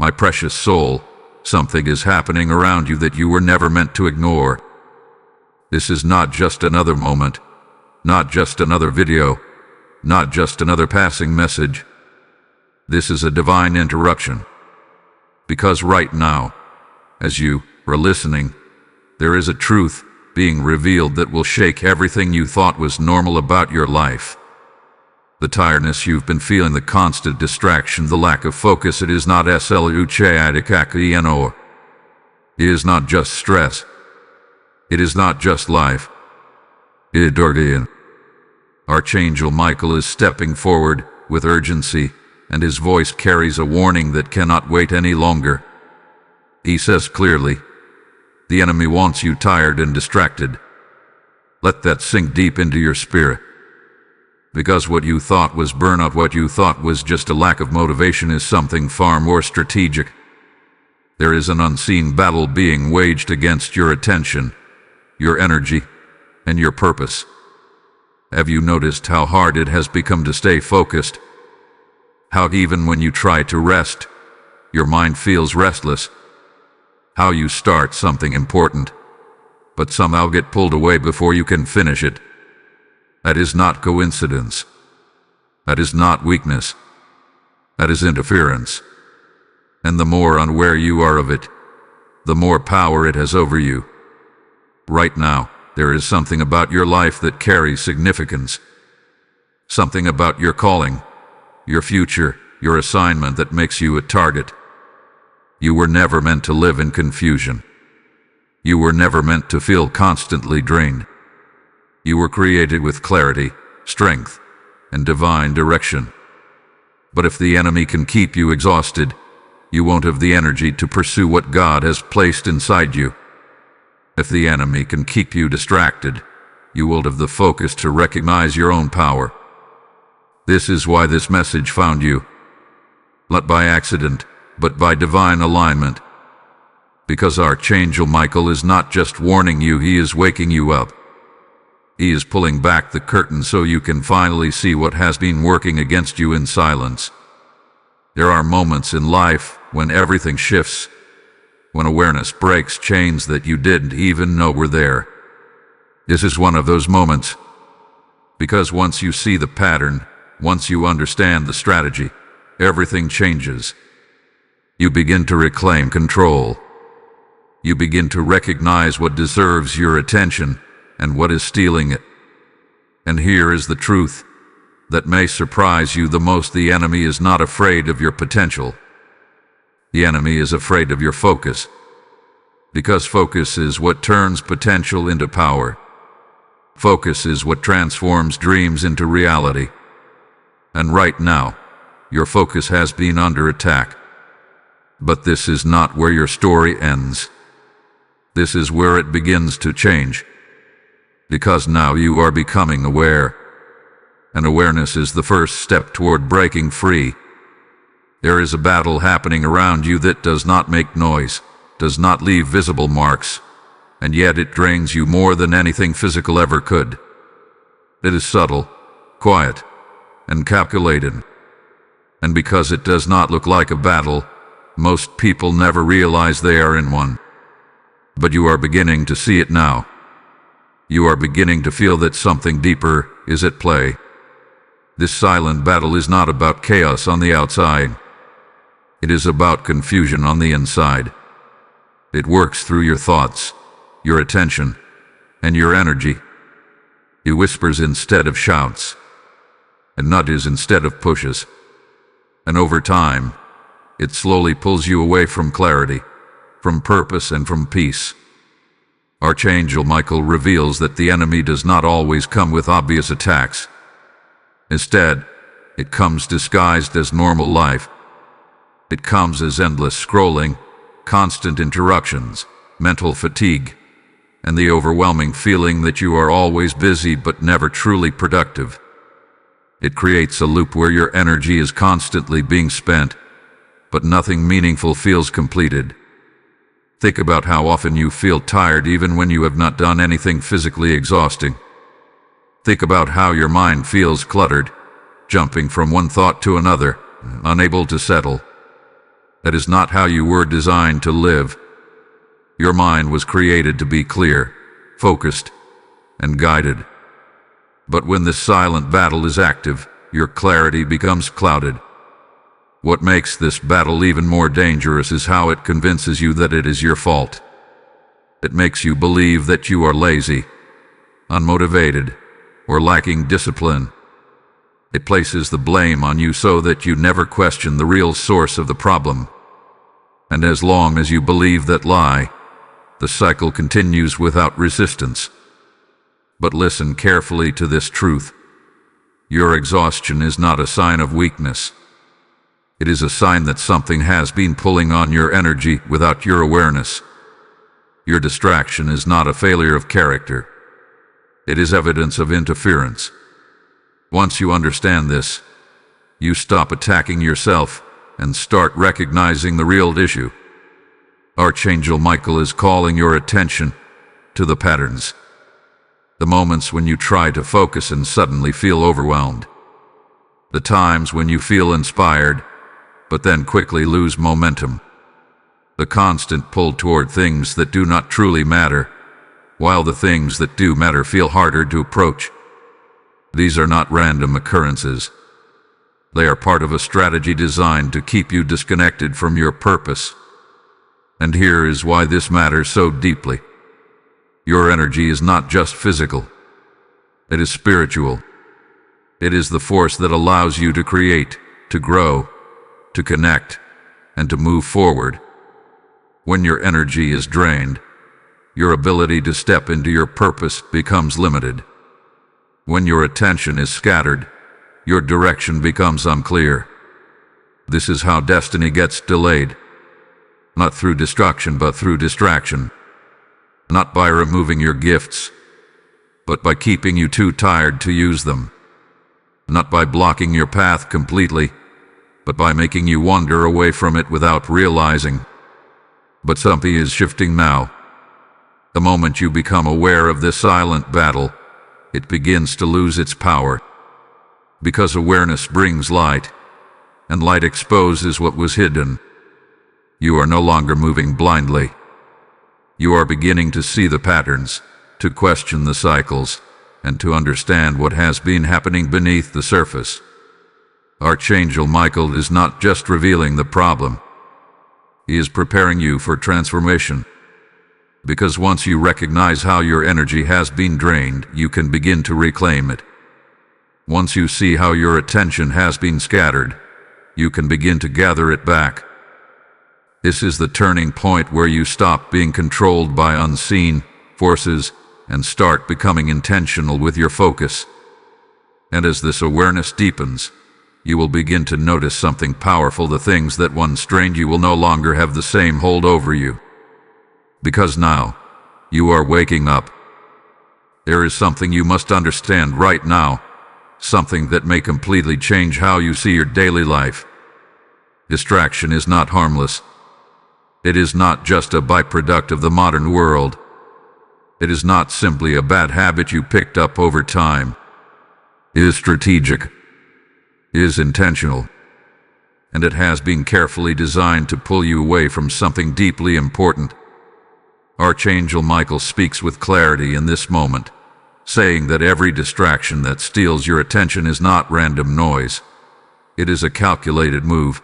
My precious soul, something is happening around you that you were never meant to ignore. This is not just another moment, not just another video, not just another passing message. This is a divine interruption. Because right now, as you are listening, there is a truth being revealed that will shake everything you thought was normal about your life. The tiredness you've been feeling, the constant distraction, the lack of focus, it is not sluchadikakino. It is not just stress. It is not just life. Archangel Michael is stepping forward with urgency, and his voice carries a warning that cannot wait any longer. He says clearly, the enemy wants you tired and distracted. Let that sink deep into your spirit. Because what you thought was burnout, what you thought was just a lack of motivation, is something far more strategic. There is an unseen battle being waged against your attention, your energy, and your purpose. Have you noticed how hard it has become to stay focused? How even when you try to rest, your mind feels restless? How you start something important, but somehow get pulled away before you can finish it? That is not coincidence. That is not weakness. That is interference. And the more unaware you are of it, the more power it has over you. Right now, there is something about your life that carries significance. Something about your calling, your future, your assignment that makes you a target. You were never meant to live in confusion. You were never meant to feel constantly drained. You were created with clarity, strength, and divine direction. But if the enemy can keep you exhausted, you won't have the energy to pursue what God has placed inside you. If the enemy can keep you distracted, you won't have the focus to recognize your own power. This is why this message found you. Not by accident, but by divine alignment. Because Archangel Michael is not just warning you, he is waking you up. He is pulling back the curtain so you can finally see what has been working against you in silence. There are moments in life when everything shifts, when awareness breaks chains that you didn't even know were there. This is one of those moments. Because once you see the pattern, once you understand the strategy, everything changes. You begin to reclaim control. You begin to recognize what deserves your attention and what is stealing it. And here is the truth that may surprise you the most. The enemy is not afraid of your potential. The enemy is afraid of your focus. Because focus is what turns potential into power. Focus is what transforms dreams into reality. And right now, your focus has been under attack. But this is not where your story ends. This is where it begins to change. Because now you are becoming aware. And awareness is the first step toward breaking free. There is a battle happening around you that does not make noise, does not leave visible marks, and yet it drains you more than anything physical ever could. It is subtle, quiet, and calculated. And because it does not look like a battle, most people never realize they are in one. But you are beginning to see it now. You are beginning to feel that something deeper is at play. This silent battle is not about chaos on the outside. It is about confusion on the inside. It works through your thoughts, your attention, and your energy. It whispers instead of shouts, and nudges instead of pushes. And over time, it slowly pulls you away from clarity, from purpose, and from peace. Archangel Michael reveals that the enemy does not always come with obvious attacks. Instead, it comes disguised as normal life. It comes as endless scrolling, constant interruptions, mental fatigue, and the overwhelming feeling that you are always busy but never truly productive. It creates a loop where your energy is constantly being spent, but nothing meaningful feels completed. Think about how often you feel tired even when you have not done anything physically exhausting. Think about how your mind feels cluttered, jumping from one thought to another, unable to settle. That is not how you were designed to live. Your mind was created to be clear, focused, and guided. But when this silent battle is active, your clarity becomes clouded. What makes this battle even more dangerous is how it convinces you that it is your fault. It makes you believe that you are lazy, unmotivated, or lacking discipline. It places the blame on you so that you never question the real source of the problem. And as long as you believe that lie, the cycle continues without resistance. But listen carefully to this truth. Your exhaustion is not a sign of weakness. It is a sign that something has been pulling on your energy without your awareness. Your distraction is not a failure of character. It is evidence of interference. Once you understand this, you stop attacking yourself and start recognizing the real issue. Archangel Michael is calling your attention to the patterns. The moments when you try to focus and suddenly feel overwhelmed. The times when you feel inspired, but then quickly lose momentum. The constant pull toward things that do not truly matter, while the things that do matter feel harder to approach. These are not random occurrences. They are part of a strategy designed to keep you disconnected from your purpose. And here is why this matters so deeply. Your energy is not just physical. It is spiritual. It is the force that allows you to create, to grow, to connect, and to move forward. When your energy is drained, your ability to step into your purpose becomes limited. When your attention is scattered, your direction becomes unclear. This is how destiny gets delayed. Not through destruction, but through distraction. Not by removing your gifts, but by keeping you too tired to use them. Not by blocking your path completely, but by making you wander away from it without realizing. But something is shifting now. The moment you become aware of this silent battle, it begins to lose its power. Because awareness brings light, and light exposes what was hidden. You are no longer moving blindly. You are beginning to see the patterns, to question the cycles, and to understand what has been happening beneath the surface. Archangel Michael is not just revealing the problem. He is preparing you for transformation. Because once you recognize how your energy has been drained, you can begin to reclaim it. Once you see how your attention has been scattered, you can begin to gather it back. This is the turning point where you stop being controlled by unseen forces and start becoming intentional with your focus. And as this awareness deepens, you will begin to notice something powerful. The things that once strained you will no longer have the same hold over you. Because now, you are waking up. There is something you must understand right now, something that may completely change how you see your daily life. Distraction is not harmless. It is not just a byproduct of the modern world. It is not simply a bad habit you picked up over time. It is strategic. It is intentional. And it has been carefully designed to pull you away from something deeply important. Archangel Michael speaks with clarity in this moment, saying that every distraction that steals your attention is not random noise. It is a calculated move.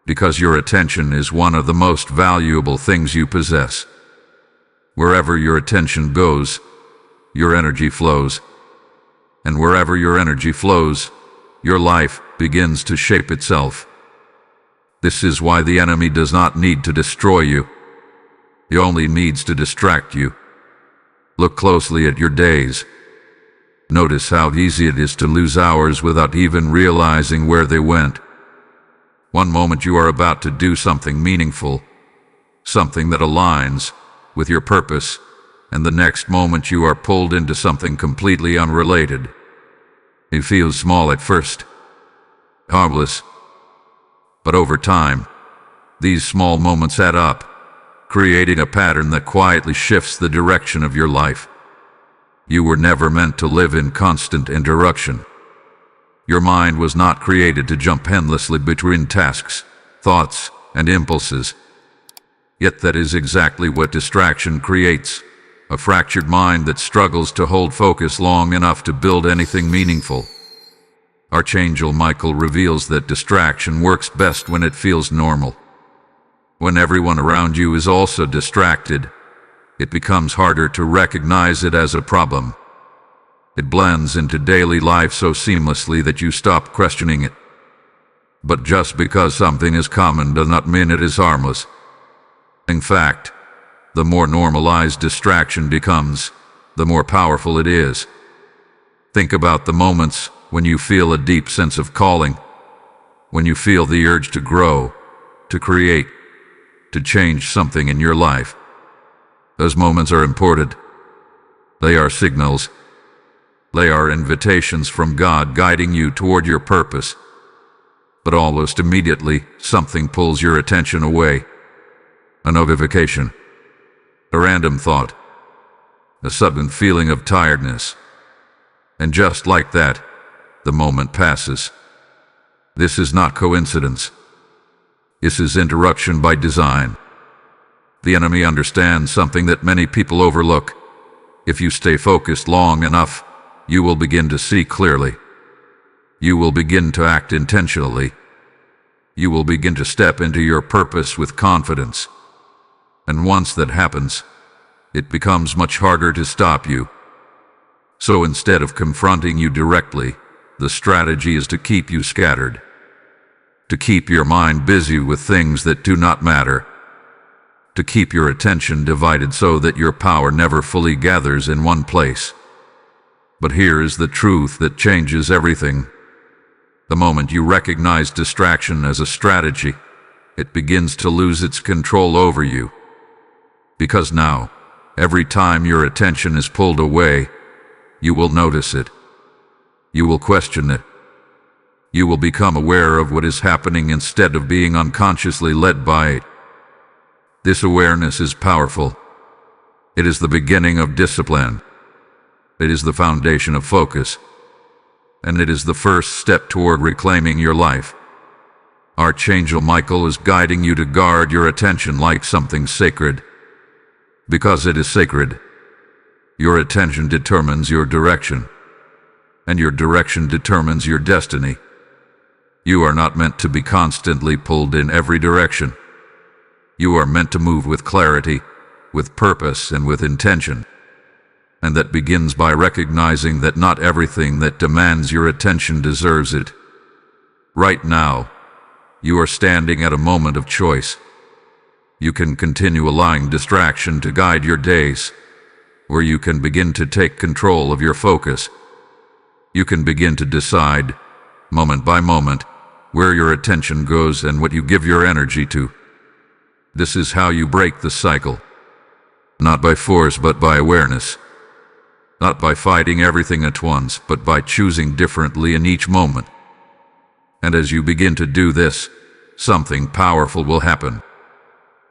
Because your attention is one of the most valuable things you possess. Wherever your attention goes, your energy flows. And wherever your energy flows, your life begins to shape itself. This is why the enemy does not need to destroy you. He only needs to distract you. Look closely at your days. Notice how easy it is to lose hours without even realizing where they went. One moment you are about to do something meaningful, something that aligns with your purpose, and the next moment you are pulled into something completely unrelated. It feels small at first, harmless, but over time, these small moments add up, creating a pattern that quietly shifts the direction of your life. You were never meant to live in constant interruption. Your mind was not created to jump endlessly between tasks, thoughts, and impulses. Yet that is exactly what distraction creates: a fractured mind that struggles to hold focus long enough to build anything meaningful. Archangel Michael reveals that distraction works best when it feels normal. When everyone around you is also distracted, it becomes harder to recognize it as a problem. It blends into daily life so seamlessly that you stop questioning it. But just because something is common does not mean it is harmless. In fact, the more normalized distraction becomes, the more powerful it is. Think about the moments when you feel a deep sense of calling, when you feel the urge to grow, to create, to change something in your life. Those moments are important. They are signals. They are invitations from God guiding you toward your purpose. But almost immediately, something pulls your attention away. A notification, a random thought, a sudden feeling of tiredness. And just like that, the moment passes. This is not coincidence. This is interruption by design. The enemy understands something that many people overlook. If you stay focused long enough, you will begin to see clearly. You will begin to act intentionally. You will begin to step into your purpose with confidence. And once that happens, it becomes much harder to stop you. So instead of confronting you directly, the strategy is to keep you scattered. To keep your mind busy with things that do not matter. To keep your attention divided so that your power never fully gathers in one place. But here is the truth that changes everything. The moment you recognize distraction as a strategy, it begins to lose its control over you. Because now, every time your attention is pulled away, you will notice it. You will question it. You will become aware of what is happening instead of being unconsciously led by it. This awareness is powerful. It is the beginning of discipline. It is the foundation of focus. And it is the first step toward reclaiming your life. Archangel Michael is guiding you to guard your attention like something sacred. Because it is sacred, your attention determines your direction. And your direction determines your destiny. You are not meant to be constantly pulled in every direction. You are meant to move with clarity, with purpose, and with intention. And that begins by recognizing that not everything that demands your attention deserves it. Right now, you are standing at a moment of choice. You can continue allowing distraction to guide your days, or you can begin to take control of your focus. You can begin to decide, moment by moment, where your attention goes and what you give your energy to. This is how you break the cycle. Not by force, but by awareness. Not by fighting everything at once, but by choosing differently in each moment. And as you begin to do this, something powerful will happen.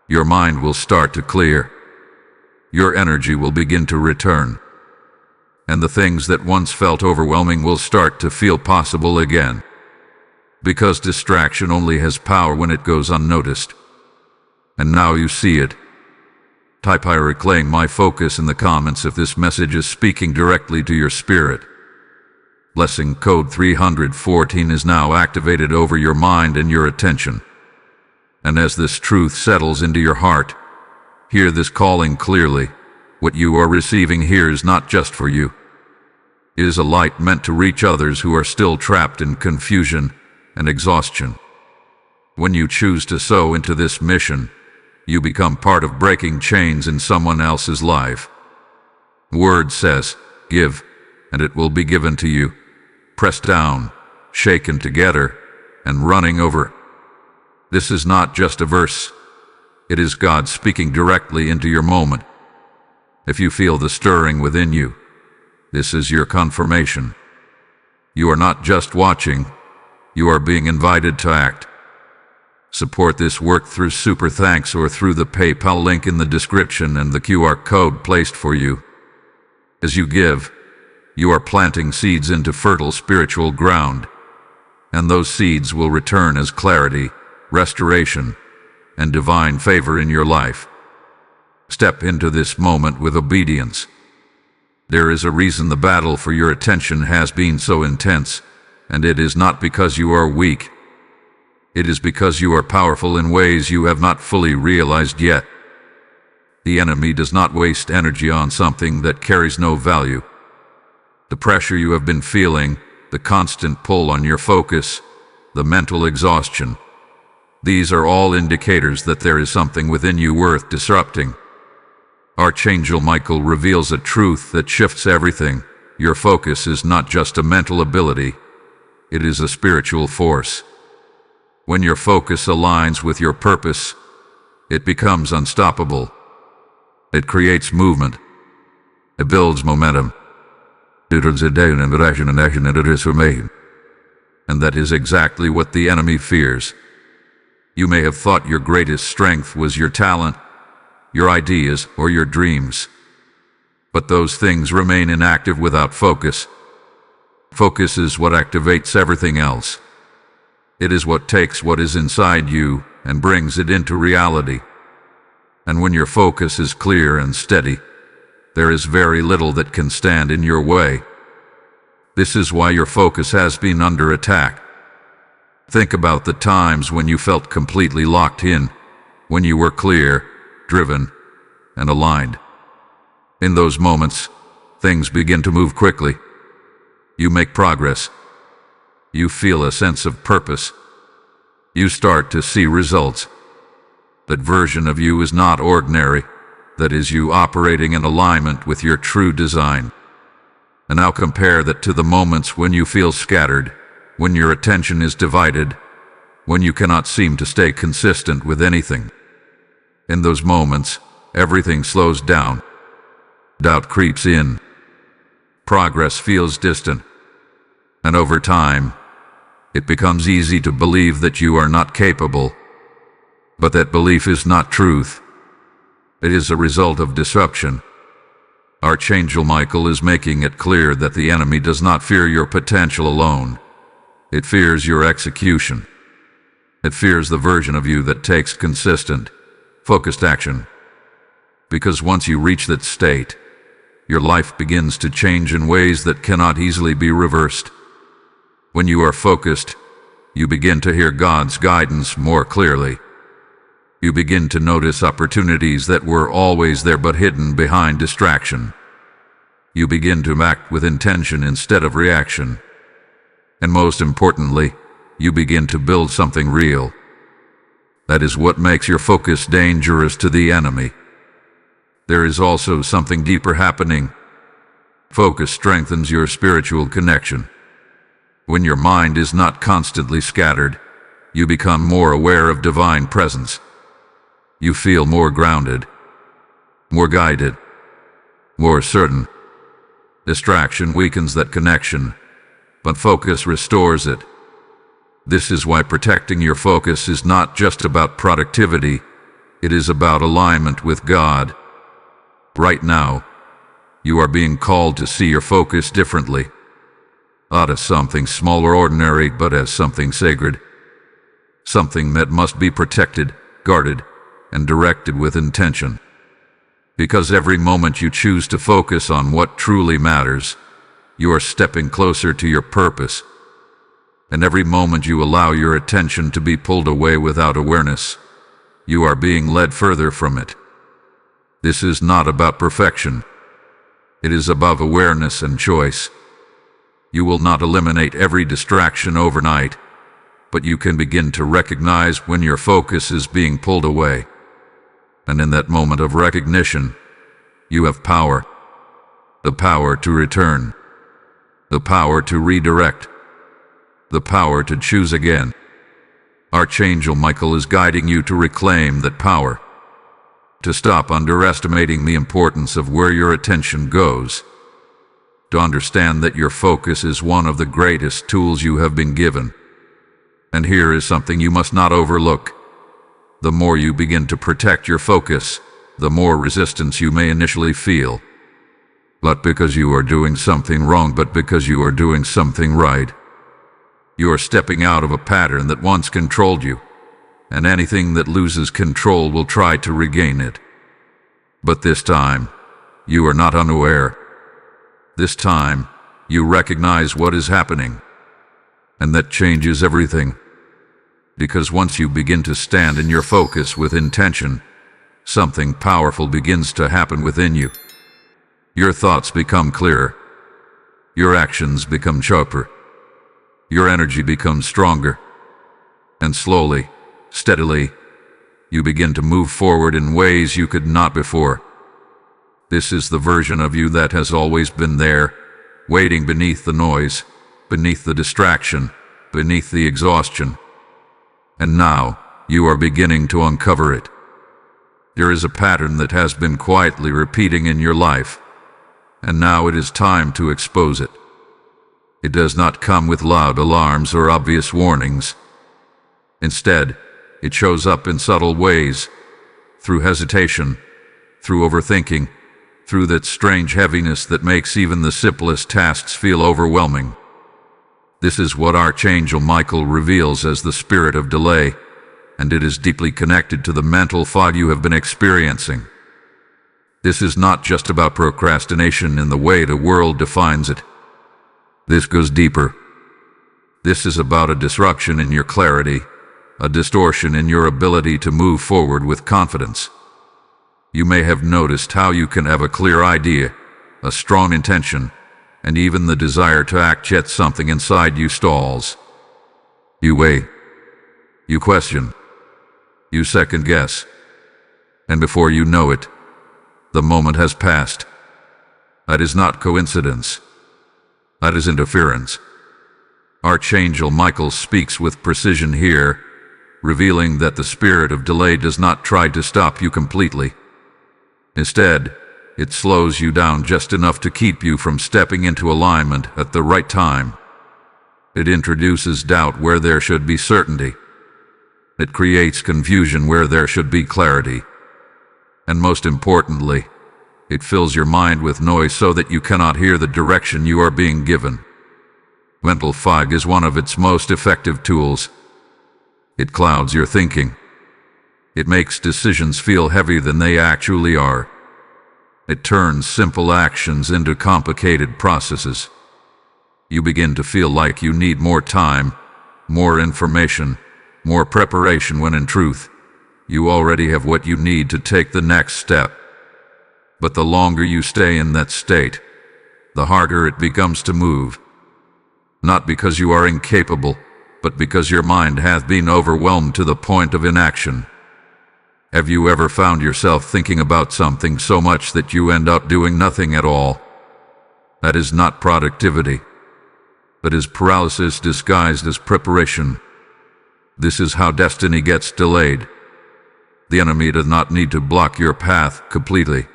Your mind will start to clear. Your energy will begin to return. And the things that once felt overwhelming will start to feel possible again. Because distraction only has power when it goes unnoticed. And now you see it. Type "I reclaim my focus" in the comments if this message is speaking directly to your spirit. Blessing code 314 is now activated over your mind and your attention. And as this truth settles into your heart, hear this calling clearly. What you are receiving here is not just for you. It is a light meant to reach others who are still trapped in confusion and exhaustion. When you choose to sow into this mission, you become part of breaking chains in someone else's life. Word says, "Give, and it will be given to you, pressed down, shaken together, and running over." This is not just a verse. It is God speaking directly into your moment. If you feel the stirring within you, this is your confirmation. You are not just watching, you are being invited to act. Support this work through Super Thanks or through the PayPal link in the description and the QR code placed for you. As you give, you are planting seeds into fertile spiritual ground, and those seeds will return as clarity, restoration, and divine favor in your life. Step into this moment with obedience. There is a reason the battle for your attention has been so intense, and it is not because you are weak. It is because you are powerful in ways you have not fully realized yet. The enemy does not waste energy on something that carries no value. The pressure you have been feeling, the constant pull on your focus, the mental exhaustion, these are all indicators that there is something within you worth disrupting. Archangel Michael reveals a truth that shifts everything. Your focus is not just a mental ability, it is a spiritual force. When your focus aligns with your purpose, it becomes unstoppable. It creates movement. It builds momentum. And that is exactly what the enemy fears. You may have thought your greatest strength was your talent, your ideas, or your dreams. But those things remain inactive without focus. Focus is what activates everything else. It is what takes what is inside you and brings it into reality. And when your focus is clear and steady, there is very little that can stand in your way. This is why your focus has been under attack. Think about the times when you felt completely locked in, when you were clear, driven, and aligned. In those moments, things begin to move quickly. You make progress. You feel a sense of purpose. You start to see results. That version of you is not ordinary. That is you operating in alignment with your true design. And now compare that to the moments when you feel scattered, when your attention is divided, when you cannot seem to stay consistent with anything. In those moments, everything slows down. Doubt creeps in. Progress feels distant. And over time, it becomes easy to believe that you are not capable. But that belief is not truth. It is a result of disruption. Archangel Michael is making it clear that the enemy does not fear your potential alone. It fears your execution. It fears the version of you that takes consistent, focused action. Because once you reach that state, your life begins to change in ways that cannot easily be reversed. When you are focused, you begin to hear God's guidance more clearly. You begin to notice opportunities that were always there but hidden behind distraction. You begin to act with intention instead of reaction. And most importantly, you begin to build something real. That is what makes your focus dangerous to the enemy. There is also something deeper happening. Focus strengthens your spiritual connection. When your mind is not constantly scattered, you become more aware of divine presence. You feel more grounded, more guided, more certain. Distraction weakens that connection, but focus restores it. This is why protecting your focus is not just about productivity, it is about alignment with God. Right now, you are being called to see your focus differently. Not as something small or ordinary, but as something sacred. Something that must be protected, guarded, and directed with intention. Because every moment you choose to focus on what truly matters, you are stepping closer to your purpose. And every moment you allow your attention to be pulled away without awareness, you are being led further from it. This is not about perfection. It is about awareness and choice. You will not eliminate every distraction overnight, but you can begin to recognize when your focus is being pulled away. And in that moment of recognition, you have power. The power to return. The power to redirect. The power to choose again. Archangel Michael is guiding you to reclaim that power. To stop underestimating the importance of where your attention goes. To understand that your focus is one of the greatest tools you have been given. And here is something you must not overlook. The more you begin to protect your focus, the more resistance you may initially feel. Not because you are doing something wrong, but because you are doing something right. You are stepping out of a pattern that once controlled you, and anything that loses control will try to regain it. But this time, you are not unaware. This time, you recognize what is happening, and that changes everything. Because once you begin to stand in your focus with intention, something powerful begins to happen within you. Your thoughts become clearer. Your actions become sharper. Your energy becomes stronger. And slowly, steadily, you begin to move forward in ways you could not before. This is the version of you that has always been there, waiting beneath the noise, beneath the distraction, beneath the exhaustion. And now, you are beginning to uncover it. There is a pattern that has been quietly repeating in your life, and now it is time to expose it. It does not come with loud alarms or obvious warnings. Instead, it shows up in subtle ways, through hesitation, through overthinking, through that strange heaviness that makes even the simplest tasks feel overwhelming. This is what Archangel Michael reveals as the spirit of delay, and it is deeply connected to the mental fog you have been experiencing. This is not just about procrastination in the way the world defines it. This goes deeper. This is about a disruption in your clarity, a distortion in your ability to move forward with confidence. You may have noticed how you can have a clear idea, a strong intention, and even the desire to act, yet something inside you stalls. You wait. You question. You second guess. And before you know it, the moment has passed. That is not coincidence. That is interference. Archangel Michael speaks with precision here, revealing that the spirit of delay does not try to stop you completely. Instead, it slows you down just enough to keep you from stepping into alignment at the right time. It introduces doubt where there should be certainty. It creates confusion where there should be clarity. And most importantly, it fills your mind with noise so that you cannot hear the direction you are being given. Mental fog is one of its most effective tools. It clouds your thinking. It makes decisions feel heavier than they actually are. It turns simple actions into complicated processes. You begin to feel like you need more time, more information, more preparation, when in truth, you already have what you need to take the next step. But the longer you stay in that state, the harder it becomes to move. Not because you are incapable, but because your mind hath been overwhelmed to the point of inaction. Have you ever found yourself thinking about something so much that you end up doing nothing at all? That is not productivity. That is paralysis disguised as preparation. This is how destiny gets delayed. The enemy does not need to block your path completely.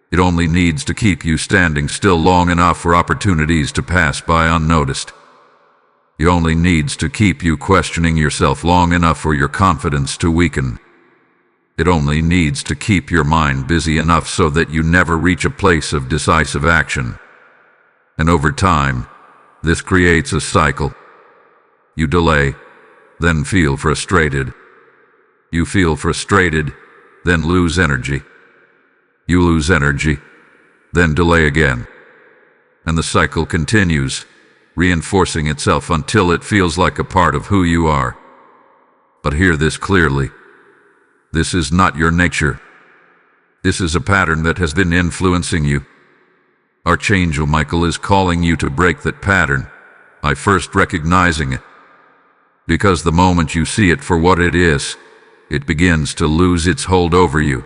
It only needs to keep you standing still long enough for opportunities to pass by unnoticed. It only needs to keep you questioning yourself long enough for your confidence to weaken. It only needs to keep your mind busy enough so that you never reach a place of decisive action. And over time, this creates a cycle. You delay, then feel frustrated. You feel frustrated, then lose energy. You lose energy, then delay again. And the cycle continues, reinforcing itself until it feels like a part of who you are. But hear this clearly. This is not your nature. This is a pattern that has been influencing you. Archangel Michael is calling you to break that pattern by first recognizing it. Because the moment you see it for what it is, it begins to lose its hold over you.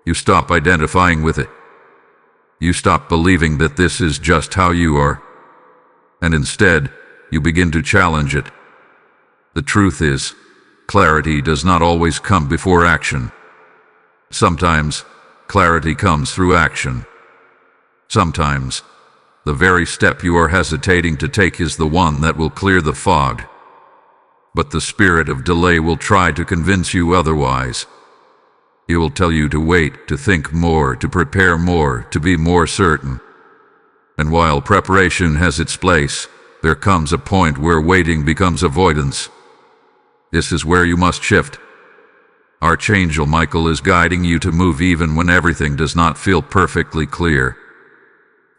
You stop identifying with it. You stop believing that this is just how you are. And instead, you begin to challenge it. The truth is, clarity does not always come before action. Sometimes, clarity comes through action. Sometimes, the very step you are hesitating to take is the one that will clear the fog. But the spirit of delay will try to convince you otherwise. It will tell you to wait, to think more, to prepare more, to be more certain. And while preparation has its place, there comes a point where waiting becomes avoidance. This is where you must shift. Archangel Michael is guiding you to move even when everything does not feel perfectly clear.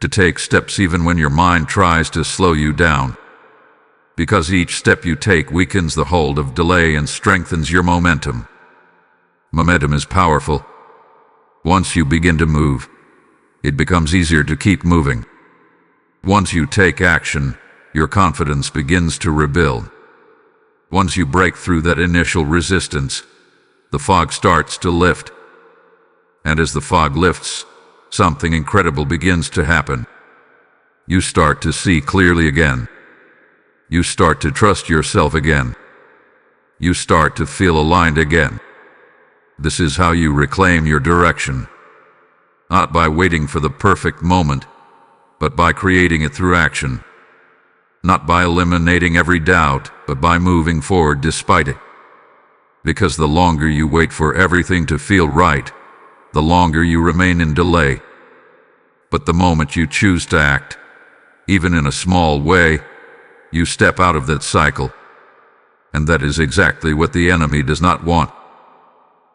To take steps even when your mind tries to slow you down. Because each step you take weakens the hold of delay and strengthens your momentum. Momentum is powerful. Once you begin to move, it becomes easier to keep moving. Once you take action, your confidence begins to rebuild. Once you break through that initial resistance, the fog starts to lift. And as the fog lifts, something incredible begins to happen. You start to see clearly again. You start to trust yourself again. You start to feel aligned again. This is how you reclaim your direction. Not by waiting for the perfect moment, but by creating it through action. Not by eliminating every doubt, but by moving forward despite it. Because the longer you wait for everything to feel right, the longer you remain in delay. But the moment you choose to act, even in a small way, you step out of that cycle. And that is exactly what the enemy does not want.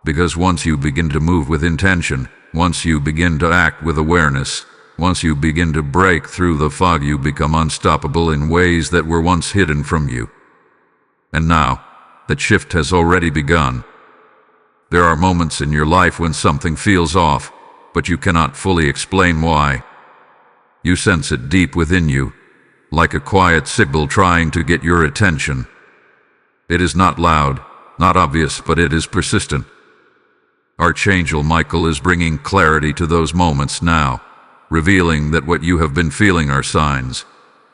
Because once you begin to move with intention, once you begin to act with awareness, once you begin to break through the fog, you become unstoppable in ways that were once hidden from you. And now, that shift has already begun. There are moments in your life when something feels off, but you cannot fully explain why. You sense it deep within you, like a quiet signal trying to get your attention. It is not loud, not obvious, but it is persistent. Archangel Michael is bringing clarity to those moments now, revealing that what you have been feeling are signs,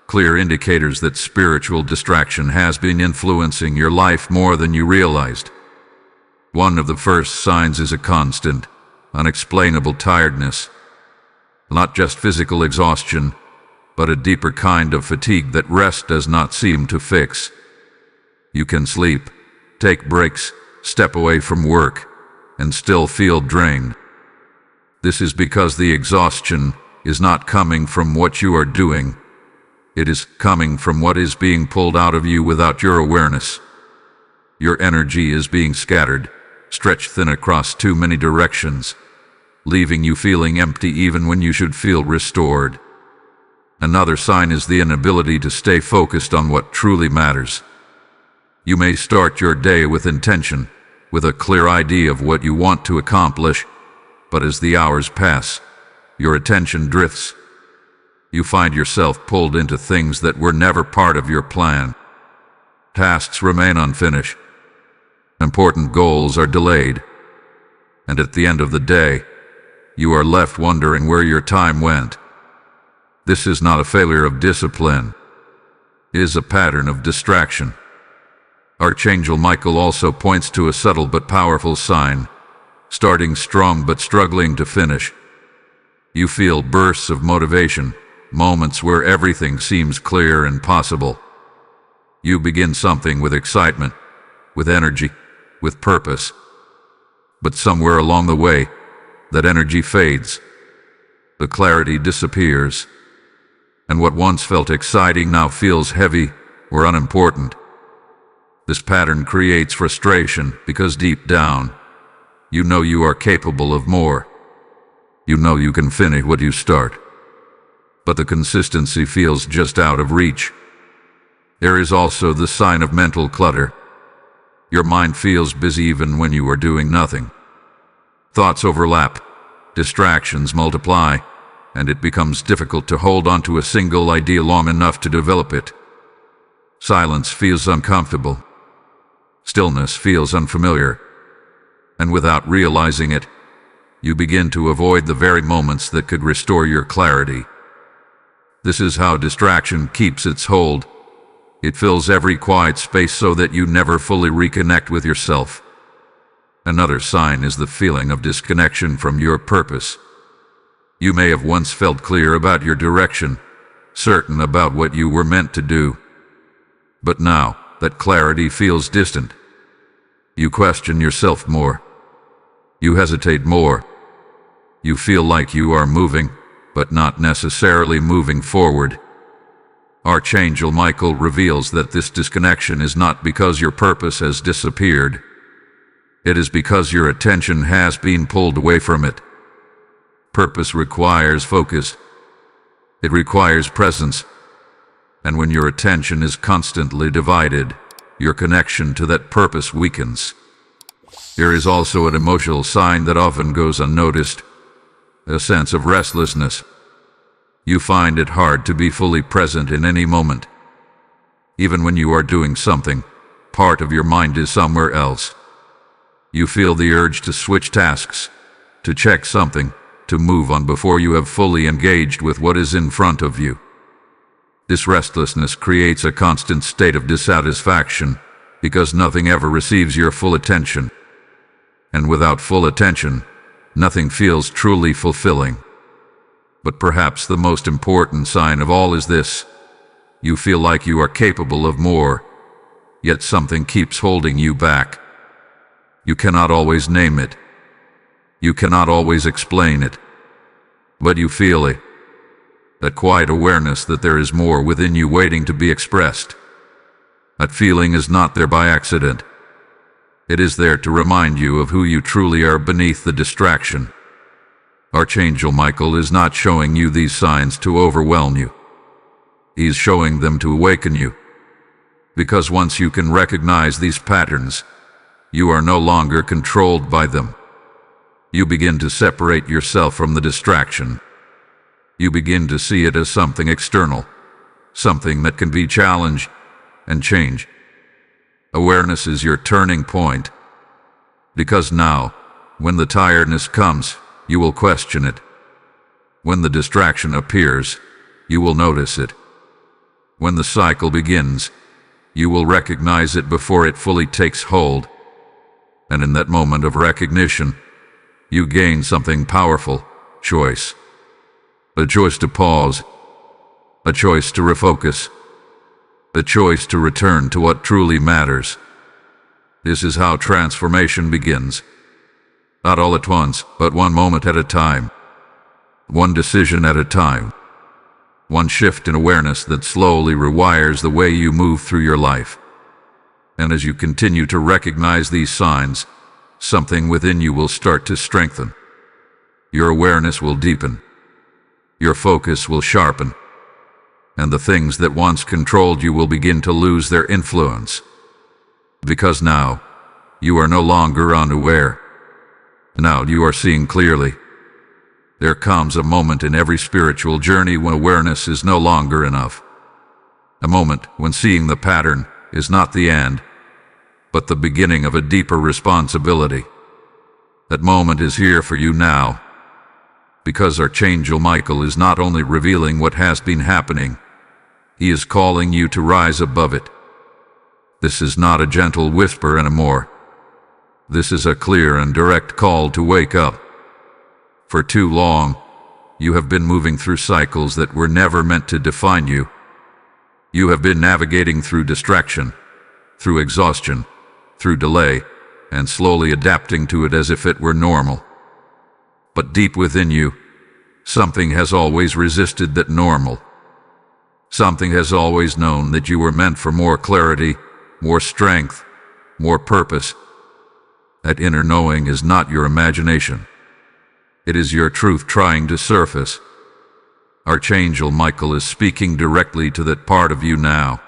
clear indicators that spiritual distraction has been influencing your life more than you realized. One of the first signs is a constant, unexplainable tiredness. Not just physical exhaustion, but a deeper kind of fatigue that rest does not seem to fix. You can sleep, take breaks, step away from work, and still feel drained. This is because the exhaustion is not coming from what you are doing. It is coming from what is being pulled out of you without your awareness. Your energy is being scattered, stretched thin across too many directions, leaving you feeling empty even when you should feel restored. Another sign is the inability to stay focused on what truly matters. You may start your day with intention, with a clear idea of what you want to accomplish, but as the hours pass, your attention drifts. You find yourself pulled into things that were never part of your plan. Tasks remain unfinished. Important goals are delayed. And at the end of the day, you are left wondering where your time went. This is not a failure of discipline. It is a pattern of distraction. Archangel Michael also points to a subtle but powerful sign, starting strong but struggling to finish. You feel bursts of motivation, moments where everything seems clear and possible. You begin something with excitement, with energy, with purpose. But somewhere along the way, that energy fades. The clarity disappears. And what once felt exciting now feels heavy or unimportant. This pattern creates frustration because deep down, you know you are capable of more. You know you can finish what you start. But the consistency feels just out of reach. There is also the sign of mental clutter. Your mind feels busy even when you are doing nothing. Thoughts overlap, distractions multiply, and it becomes difficult to hold on to a single idea long enough to develop it. Silence feels uncomfortable. Stillness feels unfamiliar. And without realizing it, you begin to avoid the very moments that could restore your clarity. This is how distraction keeps its hold. It fills every quiet space so that you never fully reconnect with yourself. Another sign is the feeling of disconnection from your purpose. You may have once felt clear about your direction, certain about what you were meant to do. But now, that clarity feels distant. You question yourself more. You hesitate more. You feel like you are moving, but not necessarily moving forward. Archangel Michael reveals that this disconnection is not because your purpose has disappeared. It is because your attention has been pulled away from it. Purpose requires focus. It requires presence. And when your attention is constantly divided, your connection to that purpose weakens. There is also an emotional sign that often goes unnoticed, a sense of restlessness. You find it hard to be fully present in any moment. Even when you are doing something, part of your mind is somewhere else. You feel the urge to switch tasks, to check something, to move on before you have fully engaged with what is in front of you. This restlessness creates a constant state of dissatisfaction because nothing ever receives your full attention. And without full attention, nothing feels truly fulfilling. But perhaps the most important sign of all is this: you feel like you are capable of more, yet something keeps holding you back. You cannot always name it. You cannot always explain it. But you feel it. That quiet awareness that there is more within you waiting to be expressed. That feeling is not there by accident. It is there to remind you of who you truly are beneath the distraction. Archangel Michael is not showing you these signs to overwhelm you. He's showing them to awaken you. Because once you can recognize these patterns, you are no longer controlled by them. You begin to separate yourself from the distraction. You begin to see it as something external, something that can be challenged and changed. Awareness is your turning point. Because now, when the tiredness comes, you will question it. When the distraction appears, you will notice it. When the cycle begins, you will recognize it before it fully takes hold. And in that moment of recognition, you gain something powerful: choice. A choice to pause, a choice to refocus, a choice to return to what truly matters. This is how transformation begins. Not all at once, but one moment at a time. One decision at a time. One shift in awareness that slowly rewires the way you move through your life. And as you continue to recognize these signs, something within you will start to strengthen. Your awareness will deepen. Your focus will sharpen. And the things that once controlled you will begin to lose their influence. Because now, you are no longer unaware. Now you are seeing clearly. There comes a moment in every spiritual journey when awareness is no longer enough. A moment when seeing the pattern is not the end, but the beginning of a deeper responsibility. That moment is here for you now. Because Archangel Michael is not only revealing what has been happening, he is calling you to rise above it. This is not a gentle whisper anymore. This is a clear and direct call to wake up. For too long, you have been moving through cycles that were never meant to define you. You have been navigating through distraction, through exhaustion, through delay, and slowly adapting to it as if it were normal. But deep within you, something has always resisted that normal. Something has always known that you were meant for more clarity, more strength, more purpose. That inner knowing is not your imagination. It is your truth trying to surface. Archangel Michael is speaking directly to that part of you now.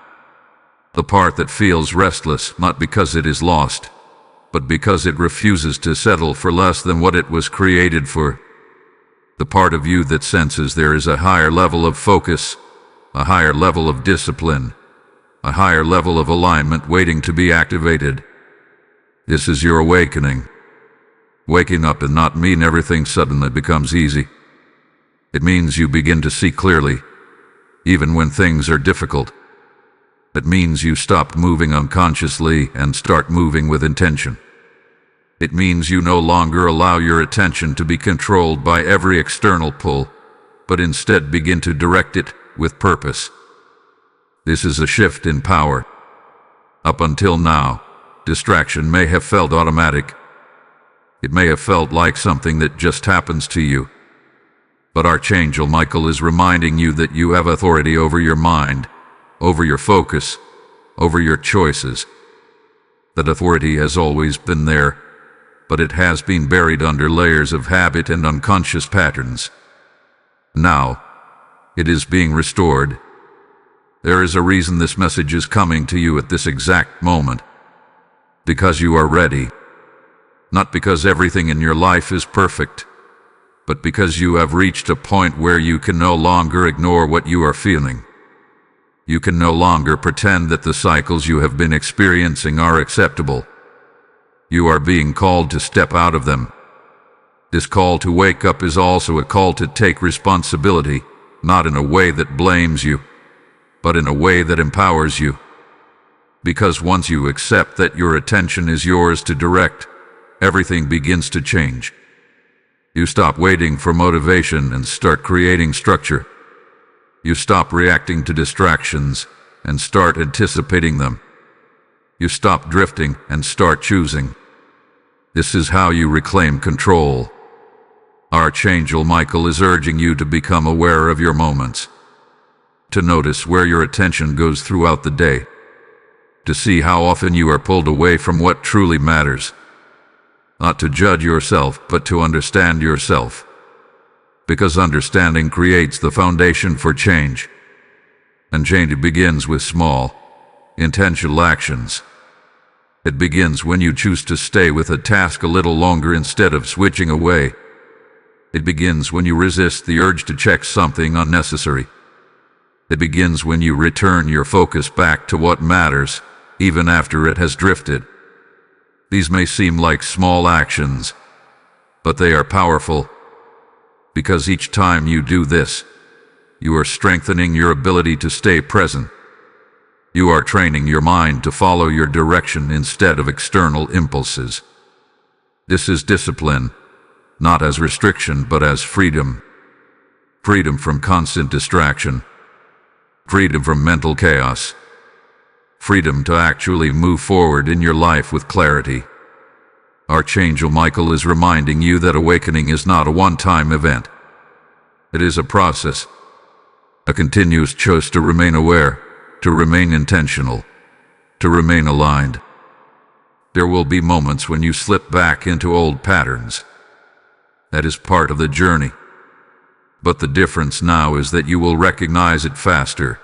The part that feels restless, not because it is lost, but because it refuses to settle for less than what it was created for. The part of you that senses there is a higher level of focus, a higher level of discipline, a higher level of alignment waiting to be activated. This is your awakening. Waking up does not mean everything suddenly becomes easy. It means you begin to see clearly, even when things are difficult. It means you stop moving unconsciously and start moving with intention. It means you no longer allow your attention to be controlled by every external pull, but instead begin to direct it with purpose. This is a shift in power. Up until now, distraction may have felt automatic. It may have felt like something that just happens to you. But Archangel Michael is reminding you that you have authority over your mind, over your focus, over your choices. That authority has always been there, but it has been buried under layers of habit and unconscious patterns. Now, it is being restored. There is a reason this message is coming to you at this exact moment. Because you are ready. Not because everything in your life is perfect, but because you have reached a point where you can no longer ignore what you are feeling. You can no longer pretend that the cycles you have been experiencing are acceptable. You are being called to step out of them. This call to wake up is also a call to take responsibility, not in a way that blames you, but in a way that empowers you. Because once you accept that your attention is yours to direct, everything begins to change. You stop waiting for motivation and start creating structure. You stop reacting to distractions and start anticipating them. You stop drifting and start choosing. This is how you reclaim control. Archangel Michael is urging you to become aware of your moments, to notice where your attention goes throughout the day, to see how often you are pulled away from what truly matters. Not to judge yourself, but to understand yourself. Because understanding creates the foundation for change. And change begins with small, intentional actions. It begins when you choose to stay with a task a little longer instead of switching away. It begins when you resist the urge to check something unnecessary. It begins when you return your focus back to what matters, even after it has drifted. These may seem like small actions, but they are powerful, because each time you do this, you are strengthening your ability to stay present. You are training your mind to follow your direction instead of external impulses. This is discipline, not as restriction but as freedom. Freedom from constant distraction. Freedom from mental chaos. Freedom to actually move forward in your life with clarity. Archangel Michael is reminding you that awakening is not a one-time event. It is a process, a continuous choice to remain aware, to remain intentional, to remain aligned. There will be moments when you slip back into old patterns. That is part of the journey. But the difference now is that you will recognize it faster.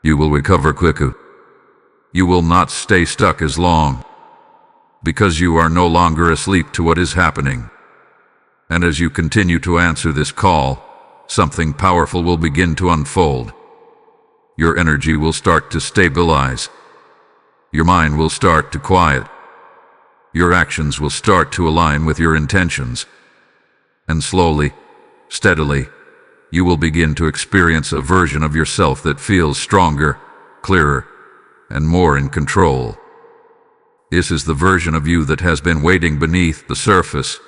You will recover quicker. You will not stay stuck as long, because you are no longer asleep to what is happening. And as you continue to answer this call, something powerful will begin to unfold. Your energy will start to stabilize. Your mind will start to quiet. Your actions will start to align with your intentions. And slowly, steadily, you will begin to experience a version of yourself that feels stronger, clearer, and more in control. This is the version of you that has been waiting beneath the surface.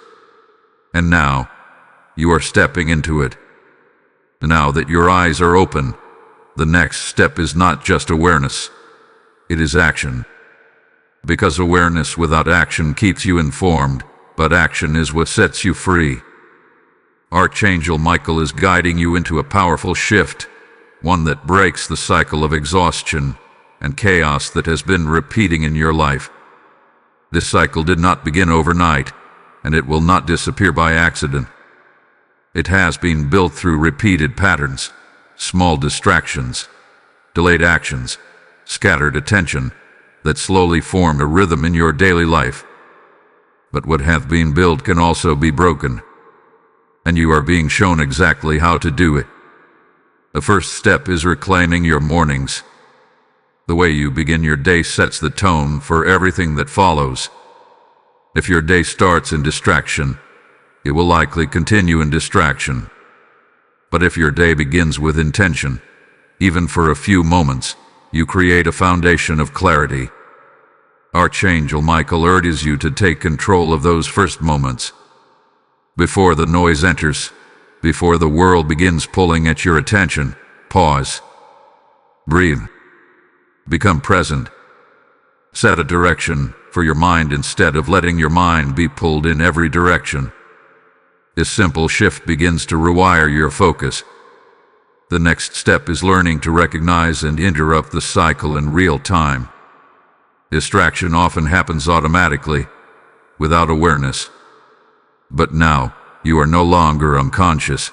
And now, you are stepping into it. Now that your eyes are open, the next step is not just awareness. It is action. Because awareness without action keeps you informed, but action is what sets you free. Archangel Michael is guiding you into a powerful shift, one that breaks the cycle of exhaustion and chaos that has been repeating in your life. This cycle did not begin overnight, and it will not disappear by accident. It has been built through repeated patterns, small distractions, delayed actions, scattered attention, that slowly formed a rhythm in your daily life. But what hath been built can also be broken, and you are being shown exactly how to do it. The first step is reclaiming your mornings. The way you begin your day sets the tone for everything that follows. If your day starts in distraction, it will likely continue in distraction. But if your day begins with intention, even for a few moments, you create a foundation of clarity. Archangel Michael urges you to take control of those first moments. Before the noise enters, before the world begins pulling at your attention, pause. Breathe. Become present. Set a direction for your mind instead of letting your mind be pulled in every direction. This simple shift begins to rewire your focus. The next step is learning to recognize and interrupt the cycle in real time. Distraction often happens automatically, without awareness. But now, you are no longer unconscious.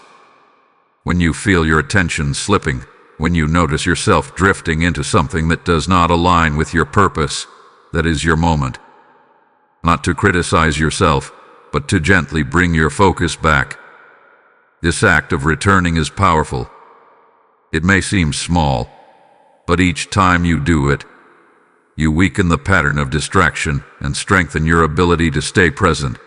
When you feel your attention slipping, when you notice yourself drifting into something that does not align with your purpose, that is your moment. Not to criticize yourself, but to gently bring your focus back. This act of returning is powerful. It may seem small, but each time you do it, you weaken the pattern of distraction and strengthen your ability to stay present.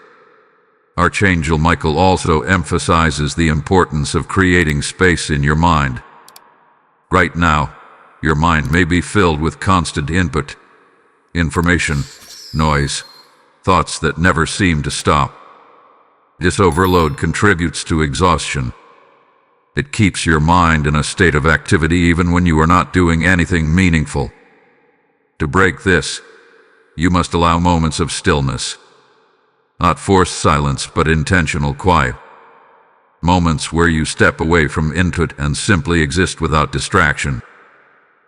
Archangel Michael also emphasizes the importance of creating space in your mind. Right now, your mind may be filled with constant input, information, noise, thoughts that never seem to stop. This overload contributes to exhaustion. It keeps your mind in a state of activity even when you are not doing anything meaningful. To break this, you must allow moments of stillness. Not forced silence, but intentional quiet. Moments where you step away from input and simply exist without distraction.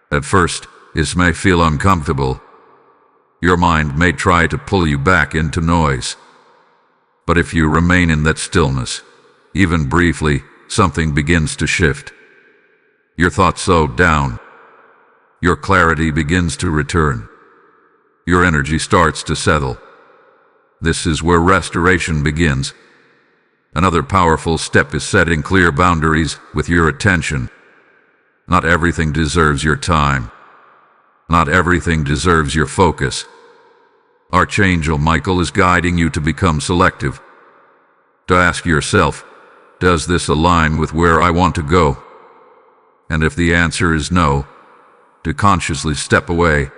At first, this may feel uncomfortable. Your mind may try to pull you back into noise. But if you remain in that stillness, even briefly, something begins to shift. Your thoughts slow down. Your clarity begins to return. Your energy starts to settle. This is where restoration begins. Another powerful step is setting clear boundaries with your attention. Not everything deserves your time. Not everything deserves your focus. Archangel Michael is guiding you to become selective. To ask yourself, does this align with where I want to go? And if the answer is no, to consciously step away.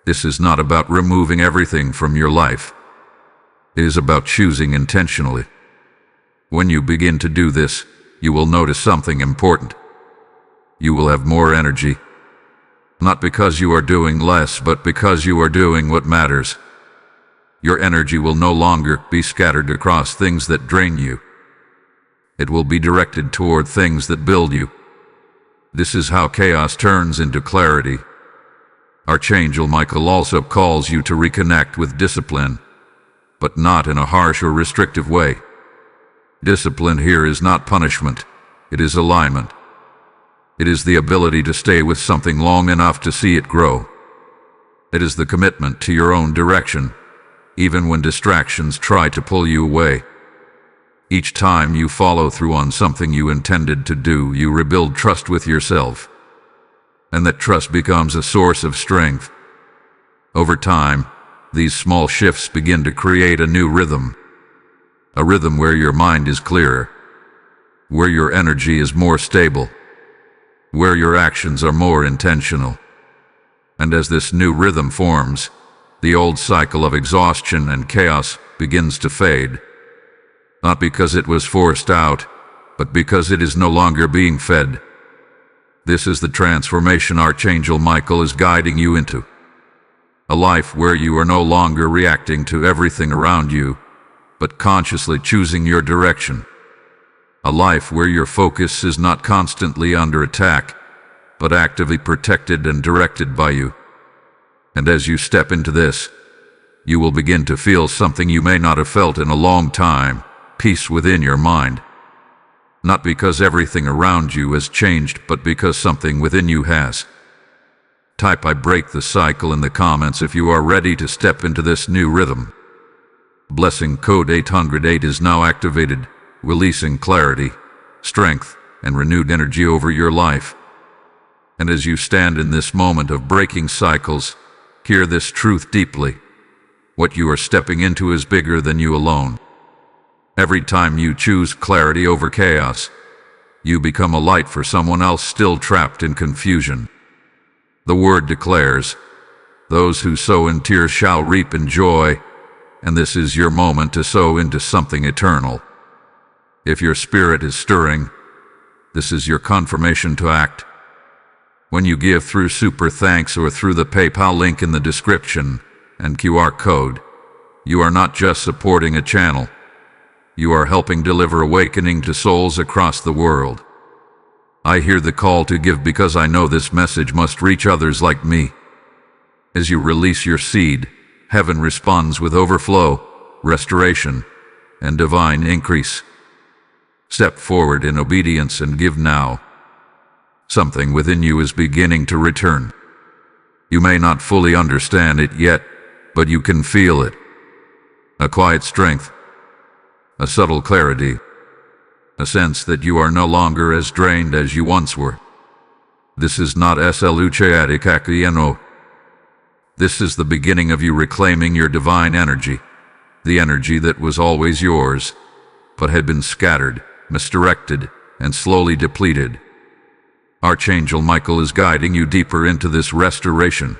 This is not about removing everything from your life. It is about choosing intentionally. When you begin to do this, you will notice something important. You will have more energy. Not because you are doing less, but because you are doing what matters. Your energy will no longer be scattered across things that drain you. It will be directed toward things that build you. This is how chaos turns into clarity. Archangel Michael also calls you to reconnect with discipline, but not in a harsh or restrictive way. Discipline here is not punishment, it is alignment. It is the ability to stay with something long enough to see it grow. It is the commitment to your own direction, even when distractions try to pull you away. Each time you follow through on something you intended to do, you rebuild trust with yourself. And that trust becomes a source of strength. Over time, these small shifts begin to create a new rhythm. A rhythm where your mind is clearer, where your energy is more stable, where your actions are more intentional. And as this new rhythm forms, the old cycle of exhaustion and chaos begins to fade. Not because it was forced out, but because it is no longer being fed. This is the transformation Archangel Michael is guiding you into. A life where you are no longer reacting to everything around you, but consciously choosing your direction. A life where your focus is not constantly under attack, but actively protected and directed by you. And as you step into this, you will begin to feel something you may not have felt in a long time, peace within your mind. Not because everything around you has changed, but because something within you has. Type "I break the cycle" in the comments if you are ready to step into this new rhythm. Blessing code 808 is now activated, releasing clarity, strength, and renewed energy over your life. And as you stand in this moment of breaking cycles, hear this truth deeply. What you are stepping into is bigger than you alone. Every time you choose clarity over chaos, you become a light for someone else still trapped in confusion. The word declares, "Those who sow in tears shall reap in joy," and this is your moment to sow into something eternal. If your spirit is stirring, this is your confirmation to act. When you give through Super Thanks or through the PayPal link in the description and QR code, you are not just supporting a channel. You are helping deliver awakening to souls across the world. I hear the call to give because I know this message must reach others like me. As you release your seed, heaven responds with overflow, restoration, and divine increase. Step forward in obedience and give now. Something within you is beginning to return. You may not fully understand it yet, but you can feel it. A quiet strength, a subtle clarity, a sense that you are no longer as drained as you once were. This is not luceatic akieno. This is the beginning of you reclaiming your divine energy, the energy that was always yours, but had been scattered, misdirected, and slowly depleted. Archangel Michael is guiding you deeper into this restoration,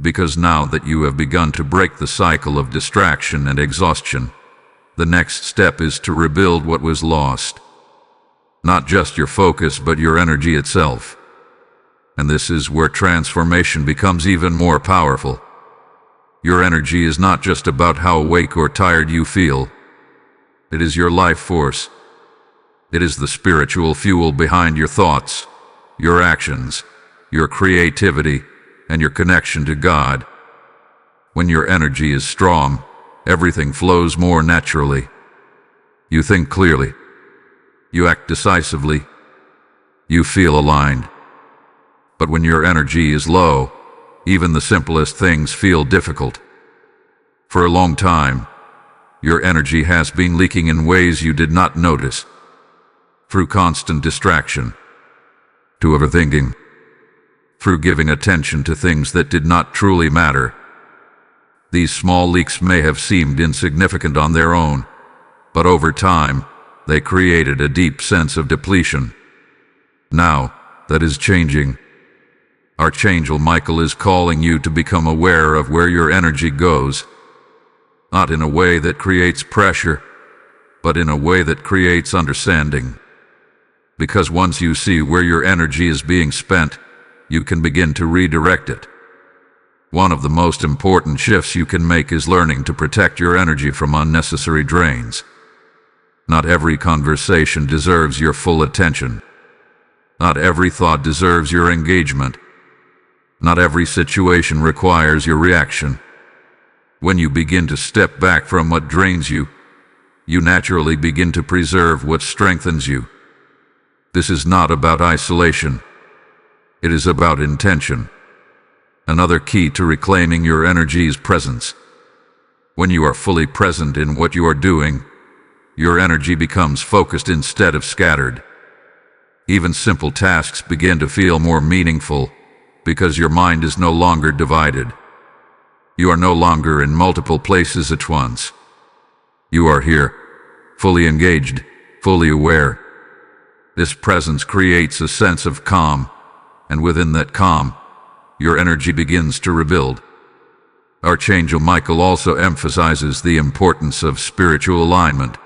because now that you have begun to break the cycle of distraction and exhaustion, the next step is to rebuild what was lost. Not just your focus, but your energy itself. And this is where transformation becomes even more powerful. Your energy is not just about how awake or tired you feel. It is your life force. It is the spiritual fuel behind your thoughts, your actions, your creativity, and your connection to God. When your energy is strong, everything flows more naturally. You think clearly. You act decisively. You feel aligned. But when your energy is low, even the simplest things feel difficult. For a long time, your energy has been leaking in ways you did not notice. Through constant distraction, to overthinking, through giving attention to things that did not truly matter. These small leaks may have seemed insignificant on their own, but over time, they created a deep sense of depletion. Now, that is changing. Archangel Michael is calling you to become aware of where your energy goes, not in a way that creates pressure, but in a way that creates understanding. Because once you see where your energy is being spent, you can begin to redirect it. One of the most important shifts you can make is learning to protect your energy from unnecessary drains. Not every conversation deserves your full attention. Not every thought deserves your engagement. Not every situation requires your reaction. When you begin to step back from what drains you, you naturally begin to preserve what strengthens you. This is not about isolation. It is about intention. Another key to reclaiming your energy is presence. When you are fully present in what you are doing, your energy becomes focused instead of scattered. Even simple tasks begin to feel more meaningful because your mind is no longer divided. You are no longer in multiple places at once. You are here, fully engaged, fully aware. This presence creates a sense of calm, and within that calm, your energy begins to rebuild. Archangel Michael also emphasizes the importance of spiritual alignment.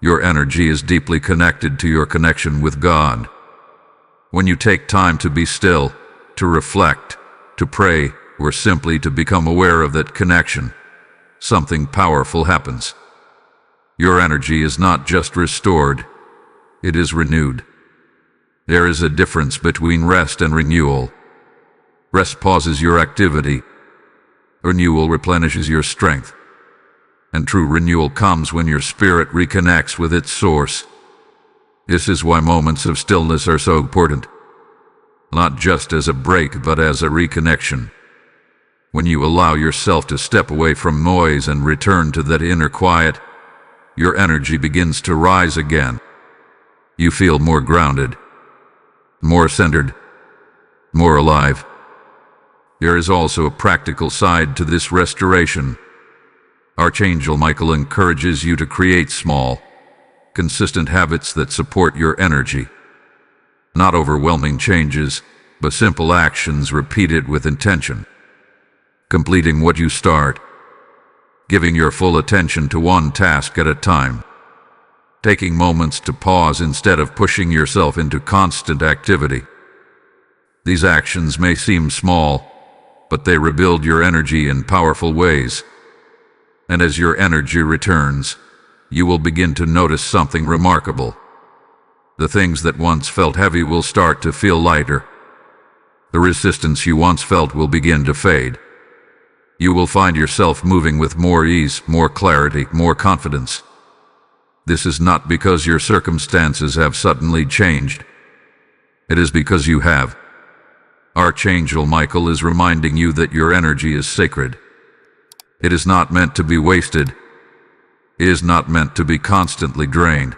Your energy is deeply connected to your connection with God. When you take time to be still, to reflect, to pray, or simply to become aware of that connection, something powerful happens. Your energy is not just restored, it is renewed. There is a difference between rest and renewal. Rest pauses your activity. Renewal replenishes your strength. And true renewal comes when your spirit reconnects with its source. This is why moments of stillness are so important. Not just as a break, but as a reconnection. When you allow yourself to step away from noise and return to that inner quiet, your energy begins to rise again. You feel more grounded, more centered, more alive. There is also a practical side to this restoration. Archangel Michael encourages you to create small, consistent habits that support your energy. Not overwhelming changes, but simple actions repeated with intention. Completing what you start. Giving your full attention to one task at a time. Taking moments to pause instead of pushing yourself into constant activity. These actions may seem small, but they rebuild your energy in powerful ways. And as your energy returns, you will begin to notice something remarkable. The things that once felt heavy will start to feel lighter. The resistance you once felt will begin to fade. You will find yourself moving with more ease, more clarity, more confidence. This is not because your circumstances have suddenly changed. It is because you have. Archangel Michael is reminding you that your energy is sacred. It is not meant to be wasted. It is not meant to be constantly drained.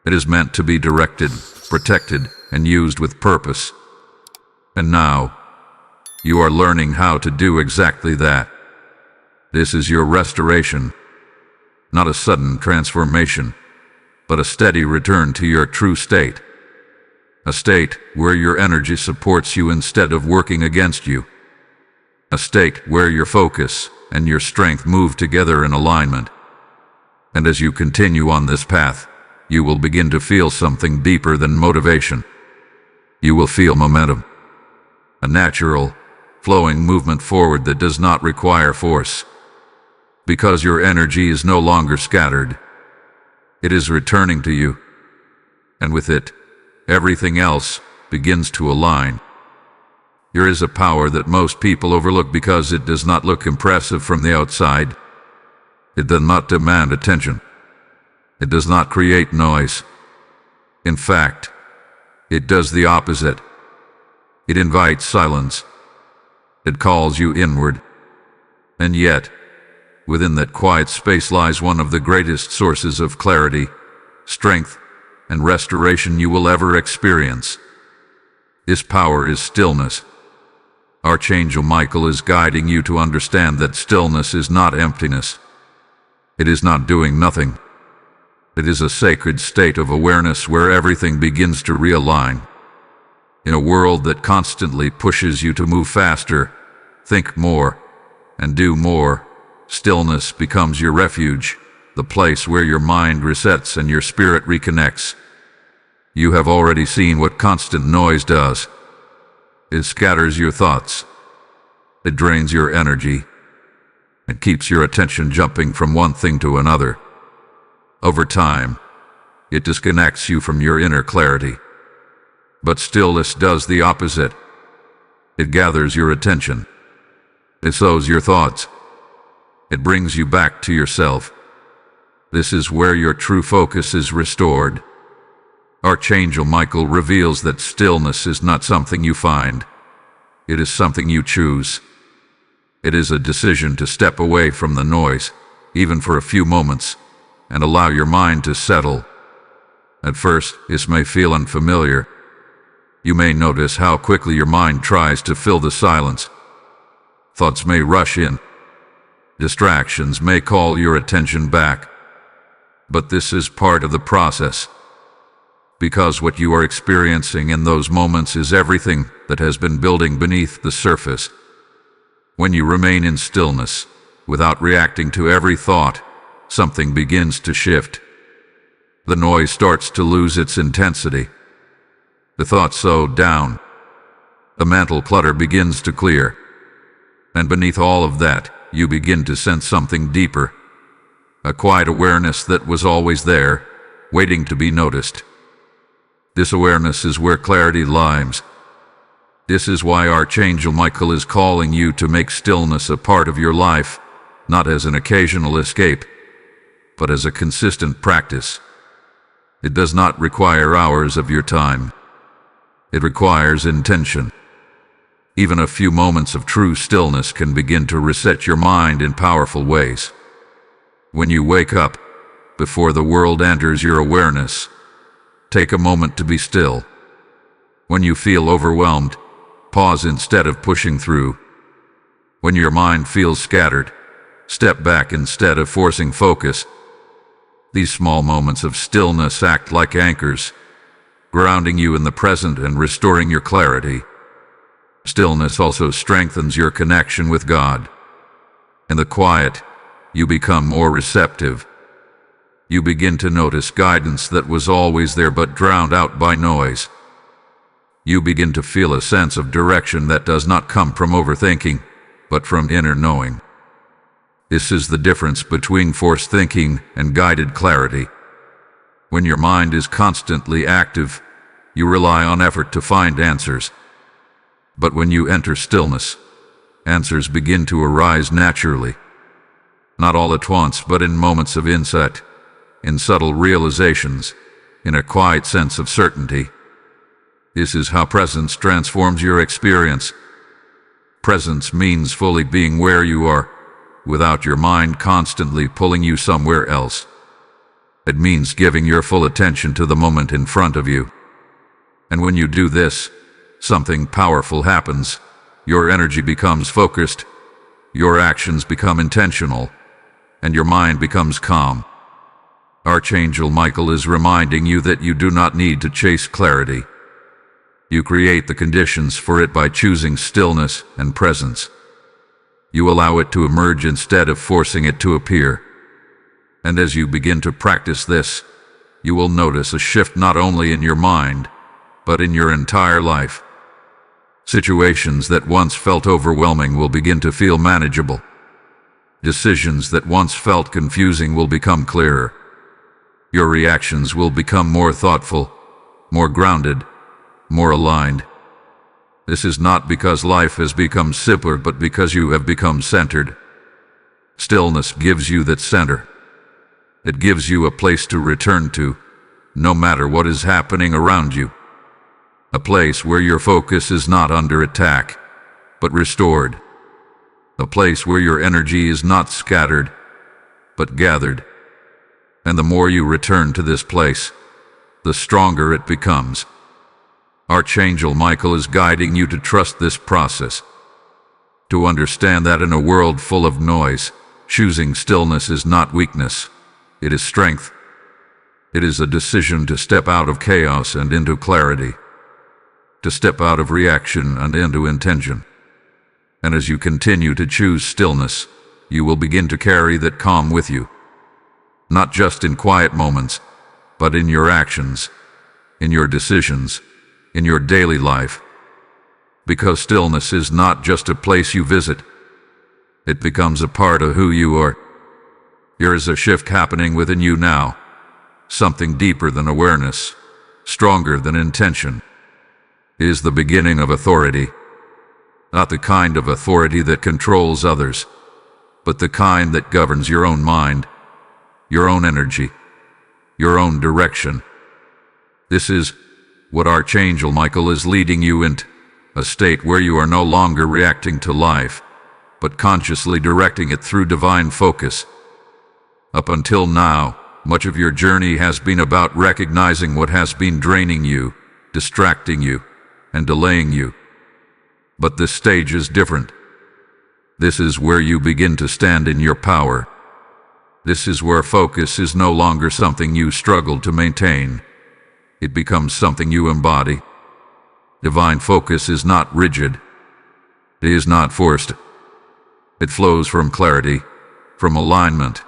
It is meant to be directed, protected, and used with purpose. And now, you are learning how to do exactly that. This is your restoration, not a sudden transformation, but a steady return to your true state. A state where your energy supports you instead of working against you. A state where your focus and your strength move together in alignment. And as you continue on this path, you will begin to feel something deeper than motivation. You will feel momentum. A natural, flowing movement forward that does not require force. Because your energy is no longer scattered. It is returning to you. And with it, everything else begins to align. There is a power that most people overlook because it does not look impressive from the outside. It does not demand attention. It does not create noise. In fact, it does the opposite. It invites silence. It calls you inward. And yet, within that quiet space lies one of the greatest sources of clarity, strength, and restoration you will ever experience. This power is stillness. Archangel Michael is guiding you to understand that stillness is not emptiness. It is not doing nothing. It is a sacred state of awareness where everything begins to realign. In a world that constantly pushes you to move faster, think more, and do more, stillness becomes your refuge, the place where your mind resets and your spirit reconnects. You have already seen what constant noise does. It scatters your thoughts. It drains your energy. It keeps your attention jumping from one thing to another. Over time, it disconnects you from your inner clarity. But stillness does the opposite. It gathers your attention. It slows your thoughts. It brings you back to yourself. This is where your true focus is restored. Archangel Michael reveals that stillness is not something you find. It is something you choose. It is a decision to step away from the noise, even for a few moments, and allow your mind to settle. At first, this may feel unfamiliar. You may notice how quickly your mind tries to fill the silence. Thoughts may rush in. Distractions may call your attention back. But this is part of the process. Because what you are experiencing in those moments is everything that has been building beneath the surface. When you remain in stillness, without reacting to every thought, something begins to shift. The noise starts to lose its intensity. The thoughts slow down. The mental clutter begins to clear. And beneath all of that, you begin to sense something deeper. A quiet awareness that was always there, waiting to be noticed. This awareness is where clarity lies. This is why Archangel Michael is calling you to make stillness a part of your life, not as an occasional escape, but as a consistent practice. It does not require hours of your time. It requires intention. Even a few moments of true stillness can begin to reset your mind in powerful ways. When you wake up, before the world enters your awareness, take a moment to be still. When you feel overwhelmed, pause instead of pushing through. When your mind feels scattered, step back instead of forcing focus. These small moments of stillness act like anchors, grounding you in the present and restoring your clarity. Stillness also strengthens your connection with God. In the quiet, you become more receptive. You begin to notice guidance that was always there but drowned out by noise. You begin to feel a sense of direction that does not come from overthinking, but from inner knowing. This is the difference between forced thinking and guided clarity. When your mind is constantly active, you rely on effort to find answers. But when you enter stillness, answers begin to arise naturally. Not all at once, but in moments of insight, in subtle realizations, in a quiet sense of certainty. This is how presence transforms your experience. Presence means fully being where you are, without your mind constantly pulling you somewhere else. It means giving your full attention to the moment in front of you. And when you do this, something powerful happens. Your energy becomes focused, your actions become intentional, and your mind becomes calm. Archangel Michael is reminding you that you do not need to chase clarity. You create the conditions for it by choosing stillness and presence. You allow it to emerge instead of forcing it to appear. And as you begin to practice this, you will notice a shift not only in your mind, but in your entire life. Situations that once felt overwhelming will begin to feel manageable. Decisions that once felt confusing will become clearer. Your reactions will become more thoughtful, more grounded, more aligned. This is not because life has become simpler, but because you have become centered. Stillness gives you that center. It gives you a place to return to, no matter what is happening around you. A place where your focus is not under attack, but restored. A place where your energy is not scattered, but gathered. And the more you return to this place, the stronger it becomes. Archangel Michael is guiding you to trust this process, to understand that in a world full of noise, choosing stillness is not weakness, it is strength. It is a decision to step out of chaos and into clarity, to step out of reaction and into intention. And as you continue to choose stillness, you will begin to carry that calm with you, not just in quiet moments, but in your actions, in your decisions, in your daily life. Because stillness is not just a place you visit, it becomes a part of who you are. There is a shift happening within you now, something deeper than awareness, stronger than intention. It is the beginning of authority, not the kind of authority that controls others, but the kind that governs your own mind, your own energy, your own direction. This is what Archangel Michael is leading you into, a state where you are no longer reacting to life, but consciously directing it through divine focus. Up until now, much of your journey has been about recognizing what has been draining you, distracting you, and delaying you. But this stage is different. This is where you begin to stand in your power. This is where focus is no longer something you struggle to maintain. It becomes something you embody. Divine focus is not rigid. It is not forced. It flows from clarity, from alignment,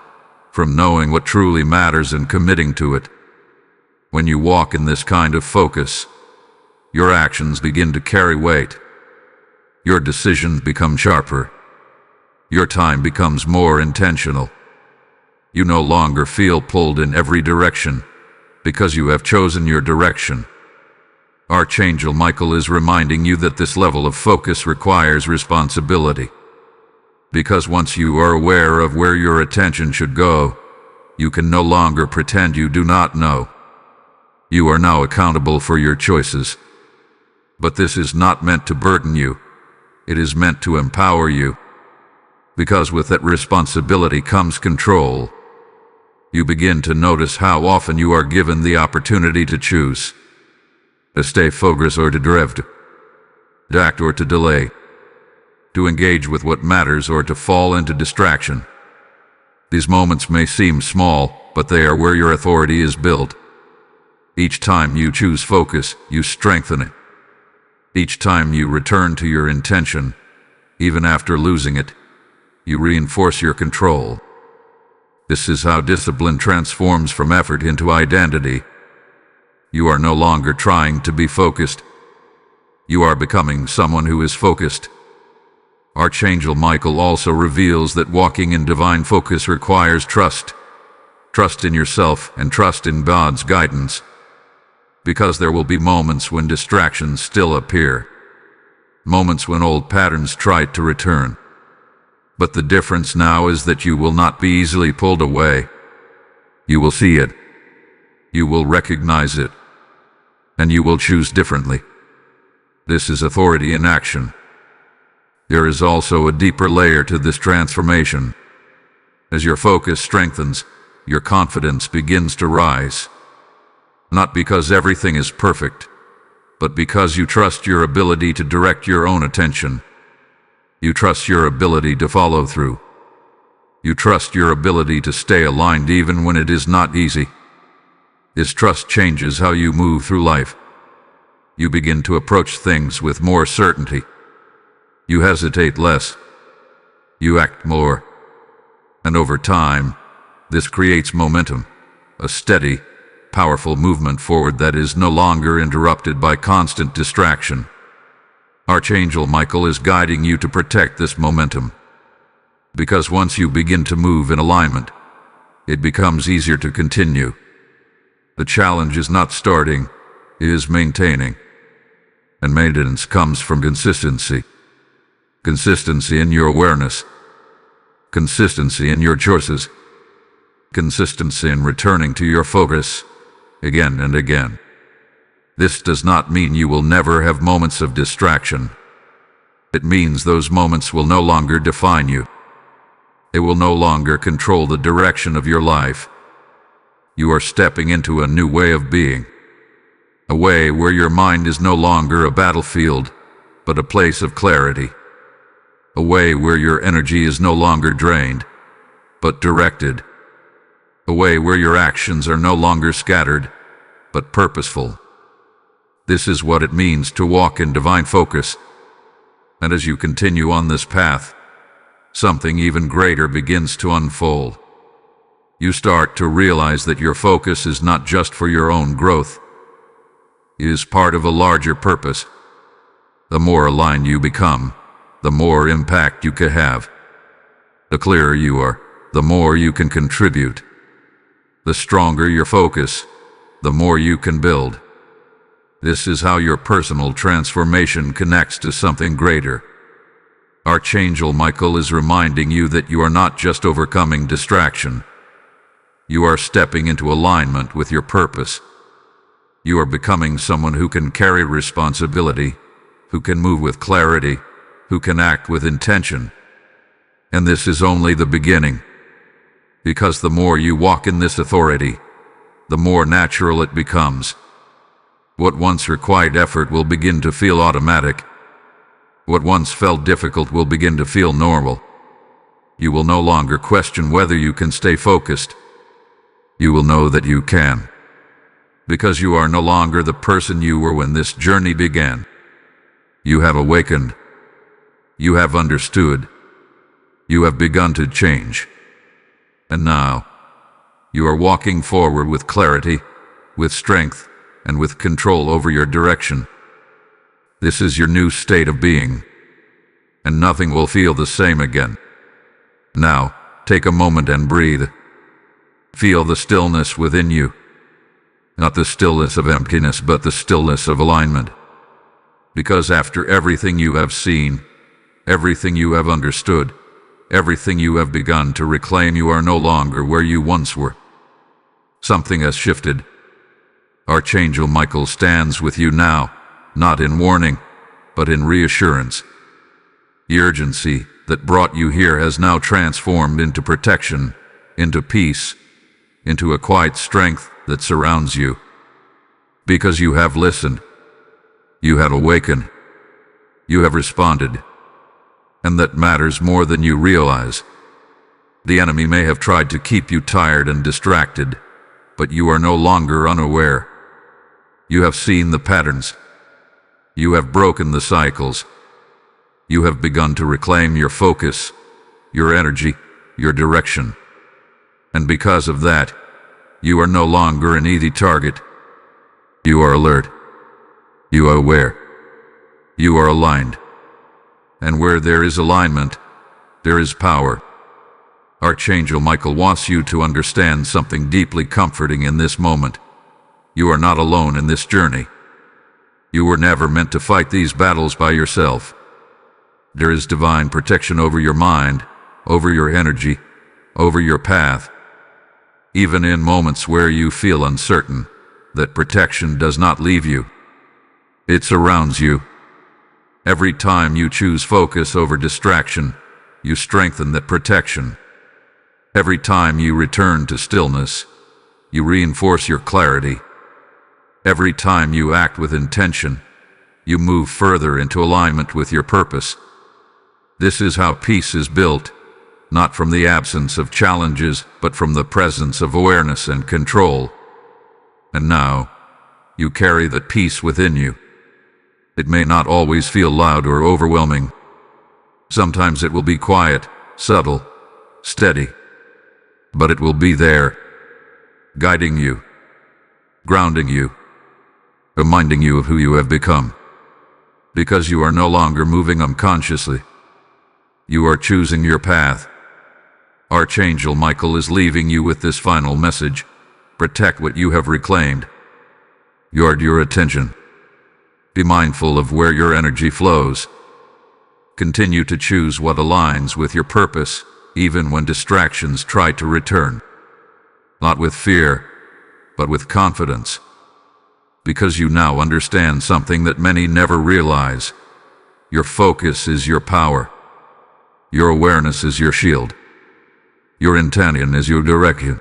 from knowing what truly matters and committing to it. When you walk in this kind of focus, your actions begin to carry weight. Your decisions become sharper. Your time becomes more intentional. You no longer feel pulled in every direction, because you have chosen your direction. Archangel Michael is reminding you that this level of focus requires responsibility. Because once you are aware of where your attention should go, you can no longer pretend you do not know. You are now accountable for your choices. But this is not meant to burden you. It is meant to empower you. Because with that responsibility comes control. You begin to notice how often you are given the opportunity to choose. To stay focused or to drift. To act or to delay. To engage with what matters or to fall into distraction. These moments may seem small, but they are where your authority is built. Each time you choose focus, you strengthen it. Each time you return to your intention, even after losing it, you reinforce your control. This is how discipline transforms from effort into identity. You are no longer trying to be focused. You are becoming someone who is focused. Archangel Michael also reveals that walking in divine focus requires trust. Trust in yourself and trust in God's guidance, because there will be moments when distractions still appear, moments when old patterns try to return. But the difference now is that you will not be easily pulled away. You will see it, you will recognize it, and you will choose differently. This is authority in action. There is also a deeper layer to this transformation. As your focus strengthens, your confidence begins to rise. Not because everything is perfect, but because you trust your ability to direct your own attention. You trust your ability to follow through. You trust your ability to stay aligned even when it is not easy. This trust changes how you move through life. You begin to approach things with more certainty. You hesitate less. You act more. And over time, this creates momentum, a steady, powerful movement forward that is no longer interrupted by constant distraction. Archangel Michael is guiding you to protect this momentum, because once you begin to move in alignment, it becomes easier to continue. The challenge is not starting, it is maintaining. And maintenance comes from consistency. Consistency in your awareness. Consistency in your choices. Consistency in returning to your focus again and again. This does not mean you will never have moments of distraction. It means those moments will no longer define you. They will no longer control the direction of your life. You are stepping into a new way of being. A way where your mind is no longer a battlefield, but a place of clarity. A way where your energy is no longer drained, but directed. A way where your actions are no longer scattered, but purposeful. This is what it means to walk in divine focus. And as you continue on this path, something even greater begins to unfold. You start to realize that your focus is not just for your own growth. It is part of a larger purpose. The more aligned you become, the more impact you can have. The clearer you are, the more you can contribute. The stronger your focus, the more you can build. This is how your personal transformation connects to something greater. Archangel Michael is reminding you that you are not just overcoming distraction. You are stepping into alignment with your purpose. You are becoming someone who can carry responsibility, who can move with clarity, who can act with intention. And this is only the beginning. Because the more you walk in this authority, the more natural it becomes. What once required effort will begin to feel automatic. What once felt difficult will begin to feel normal. You will no longer question whether you can stay focused. You will know that you can. Because you are no longer the person you were when this journey began. You have awakened. You have understood. You have begun to change. And now, you are walking forward with clarity, with strength, and with control over your direction. This is your new state of being, and nothing will feel the same again. Now, take a moment and breathe. Feel the stillness within you. Not the stillness of emptiness, but the stillness of alignment. Because after everything you have seen, everything you have understood, everything you have begun to reclaim, you are no longer where you once were. Something has shifted. Archangel Michael stands with you now, not in warning, but in reassurance. The urgency that brought you here has now transformed into protection, into peace, into a quiet strength that surrounds you. Because you have listened, you have awakened, you have responded. And that matters more than you realize. The enemy may have tried to keep you tired and distracted, but you are no longer unaware. You have seen the patterns. You have broken the cycles. You have begun to reclaim your focus, your energy, your direction. And because of that, you are no longer an easy target. You are alert. You are aware. You are aligned. And where there is alignment, there is power. Archangel Michael wants you to understand something deeply comforting in this moment. You are not alone in this journey. You were never meant to fight these battles by yourself. There is divine protection over your mind, over your energy, over your path. Even in moments where you feel uncertain, that protection does not leave you. It surrounds you. Every time you choose focus over distraction, you strengthen that protection. Every time you return to stillness, you reinforce your clarity. Every time you act with intention, you move further into alignment with your purpose. This is how peace is built, not from the absence of challenges, but from the presence of awareness and control. And now, you carry that peace within you. It may not always feel loud or overwhelming. Sometimes it will be quiet, subtle, steady. But it will be there, guiding you, grounding you, reminding you of who you have become. Because you are no longer moving unconsciously. You are choosing your path. Archangel Michael is leaving you with this final message. Protect what you have reclaimed. Guard your attention. Be mindful of where your energy flows. Continue to choose what aligns with your purpose, even when distractions try to return. Not with fear, but with confidence. Because you now understand something that many never realize. Your focus is your power. Your awareness is your shield. Your intention is your direction.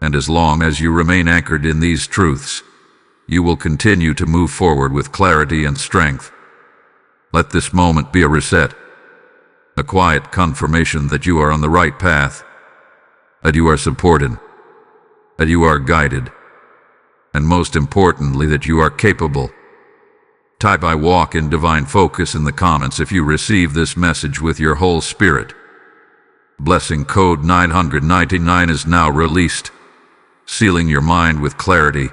And as long as you remain anchored in these truths, you will continue to move forward with clarity and strength. Let this moment be a reset. A quiet confirmation that you are on the right path, that you are supported, that you are guided, and most importantly, that you are capable. Type "I walk in divine focus" in the comments if you receive this message with your whole spirit. Blessing code 999 is now released, sealing your mind with clarity,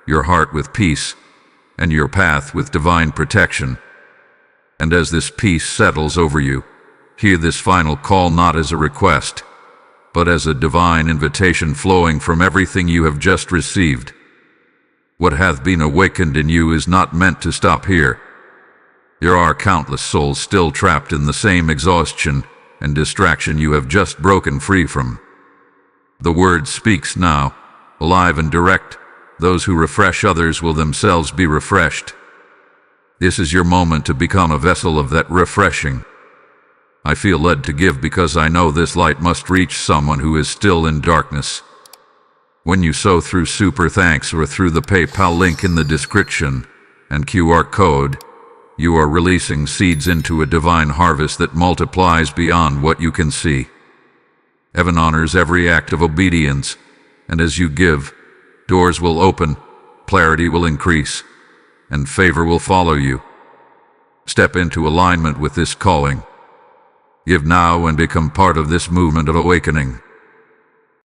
your heart with peace, and your path with divine protection. And as this peace settles over you, hear this final call not as a request, but as a divine invitation flowing from everything you have just received. What hath been awakened in you is not meant to stop here. There are countless souls still trapped in the same exhaustion and distraction you have just broken free from. The word speaks now, alive and direct. Those who refresh others will themselves be refreshed. This is your moment to become a vessel of that refreshing. I feel led to give because I know this light must reach someone who is still in darkness. When you sow through Super Thanks or through the PayPal link in the description and QR code, you are releasing seeds into a divine harvest that multiplies beyond what you can see. Heaven honors every act of obedience, and as you give, doors will open, clarity will increase, and favor will follow you. Step into alignment with this calling. Give now and become part of this movement of awakening.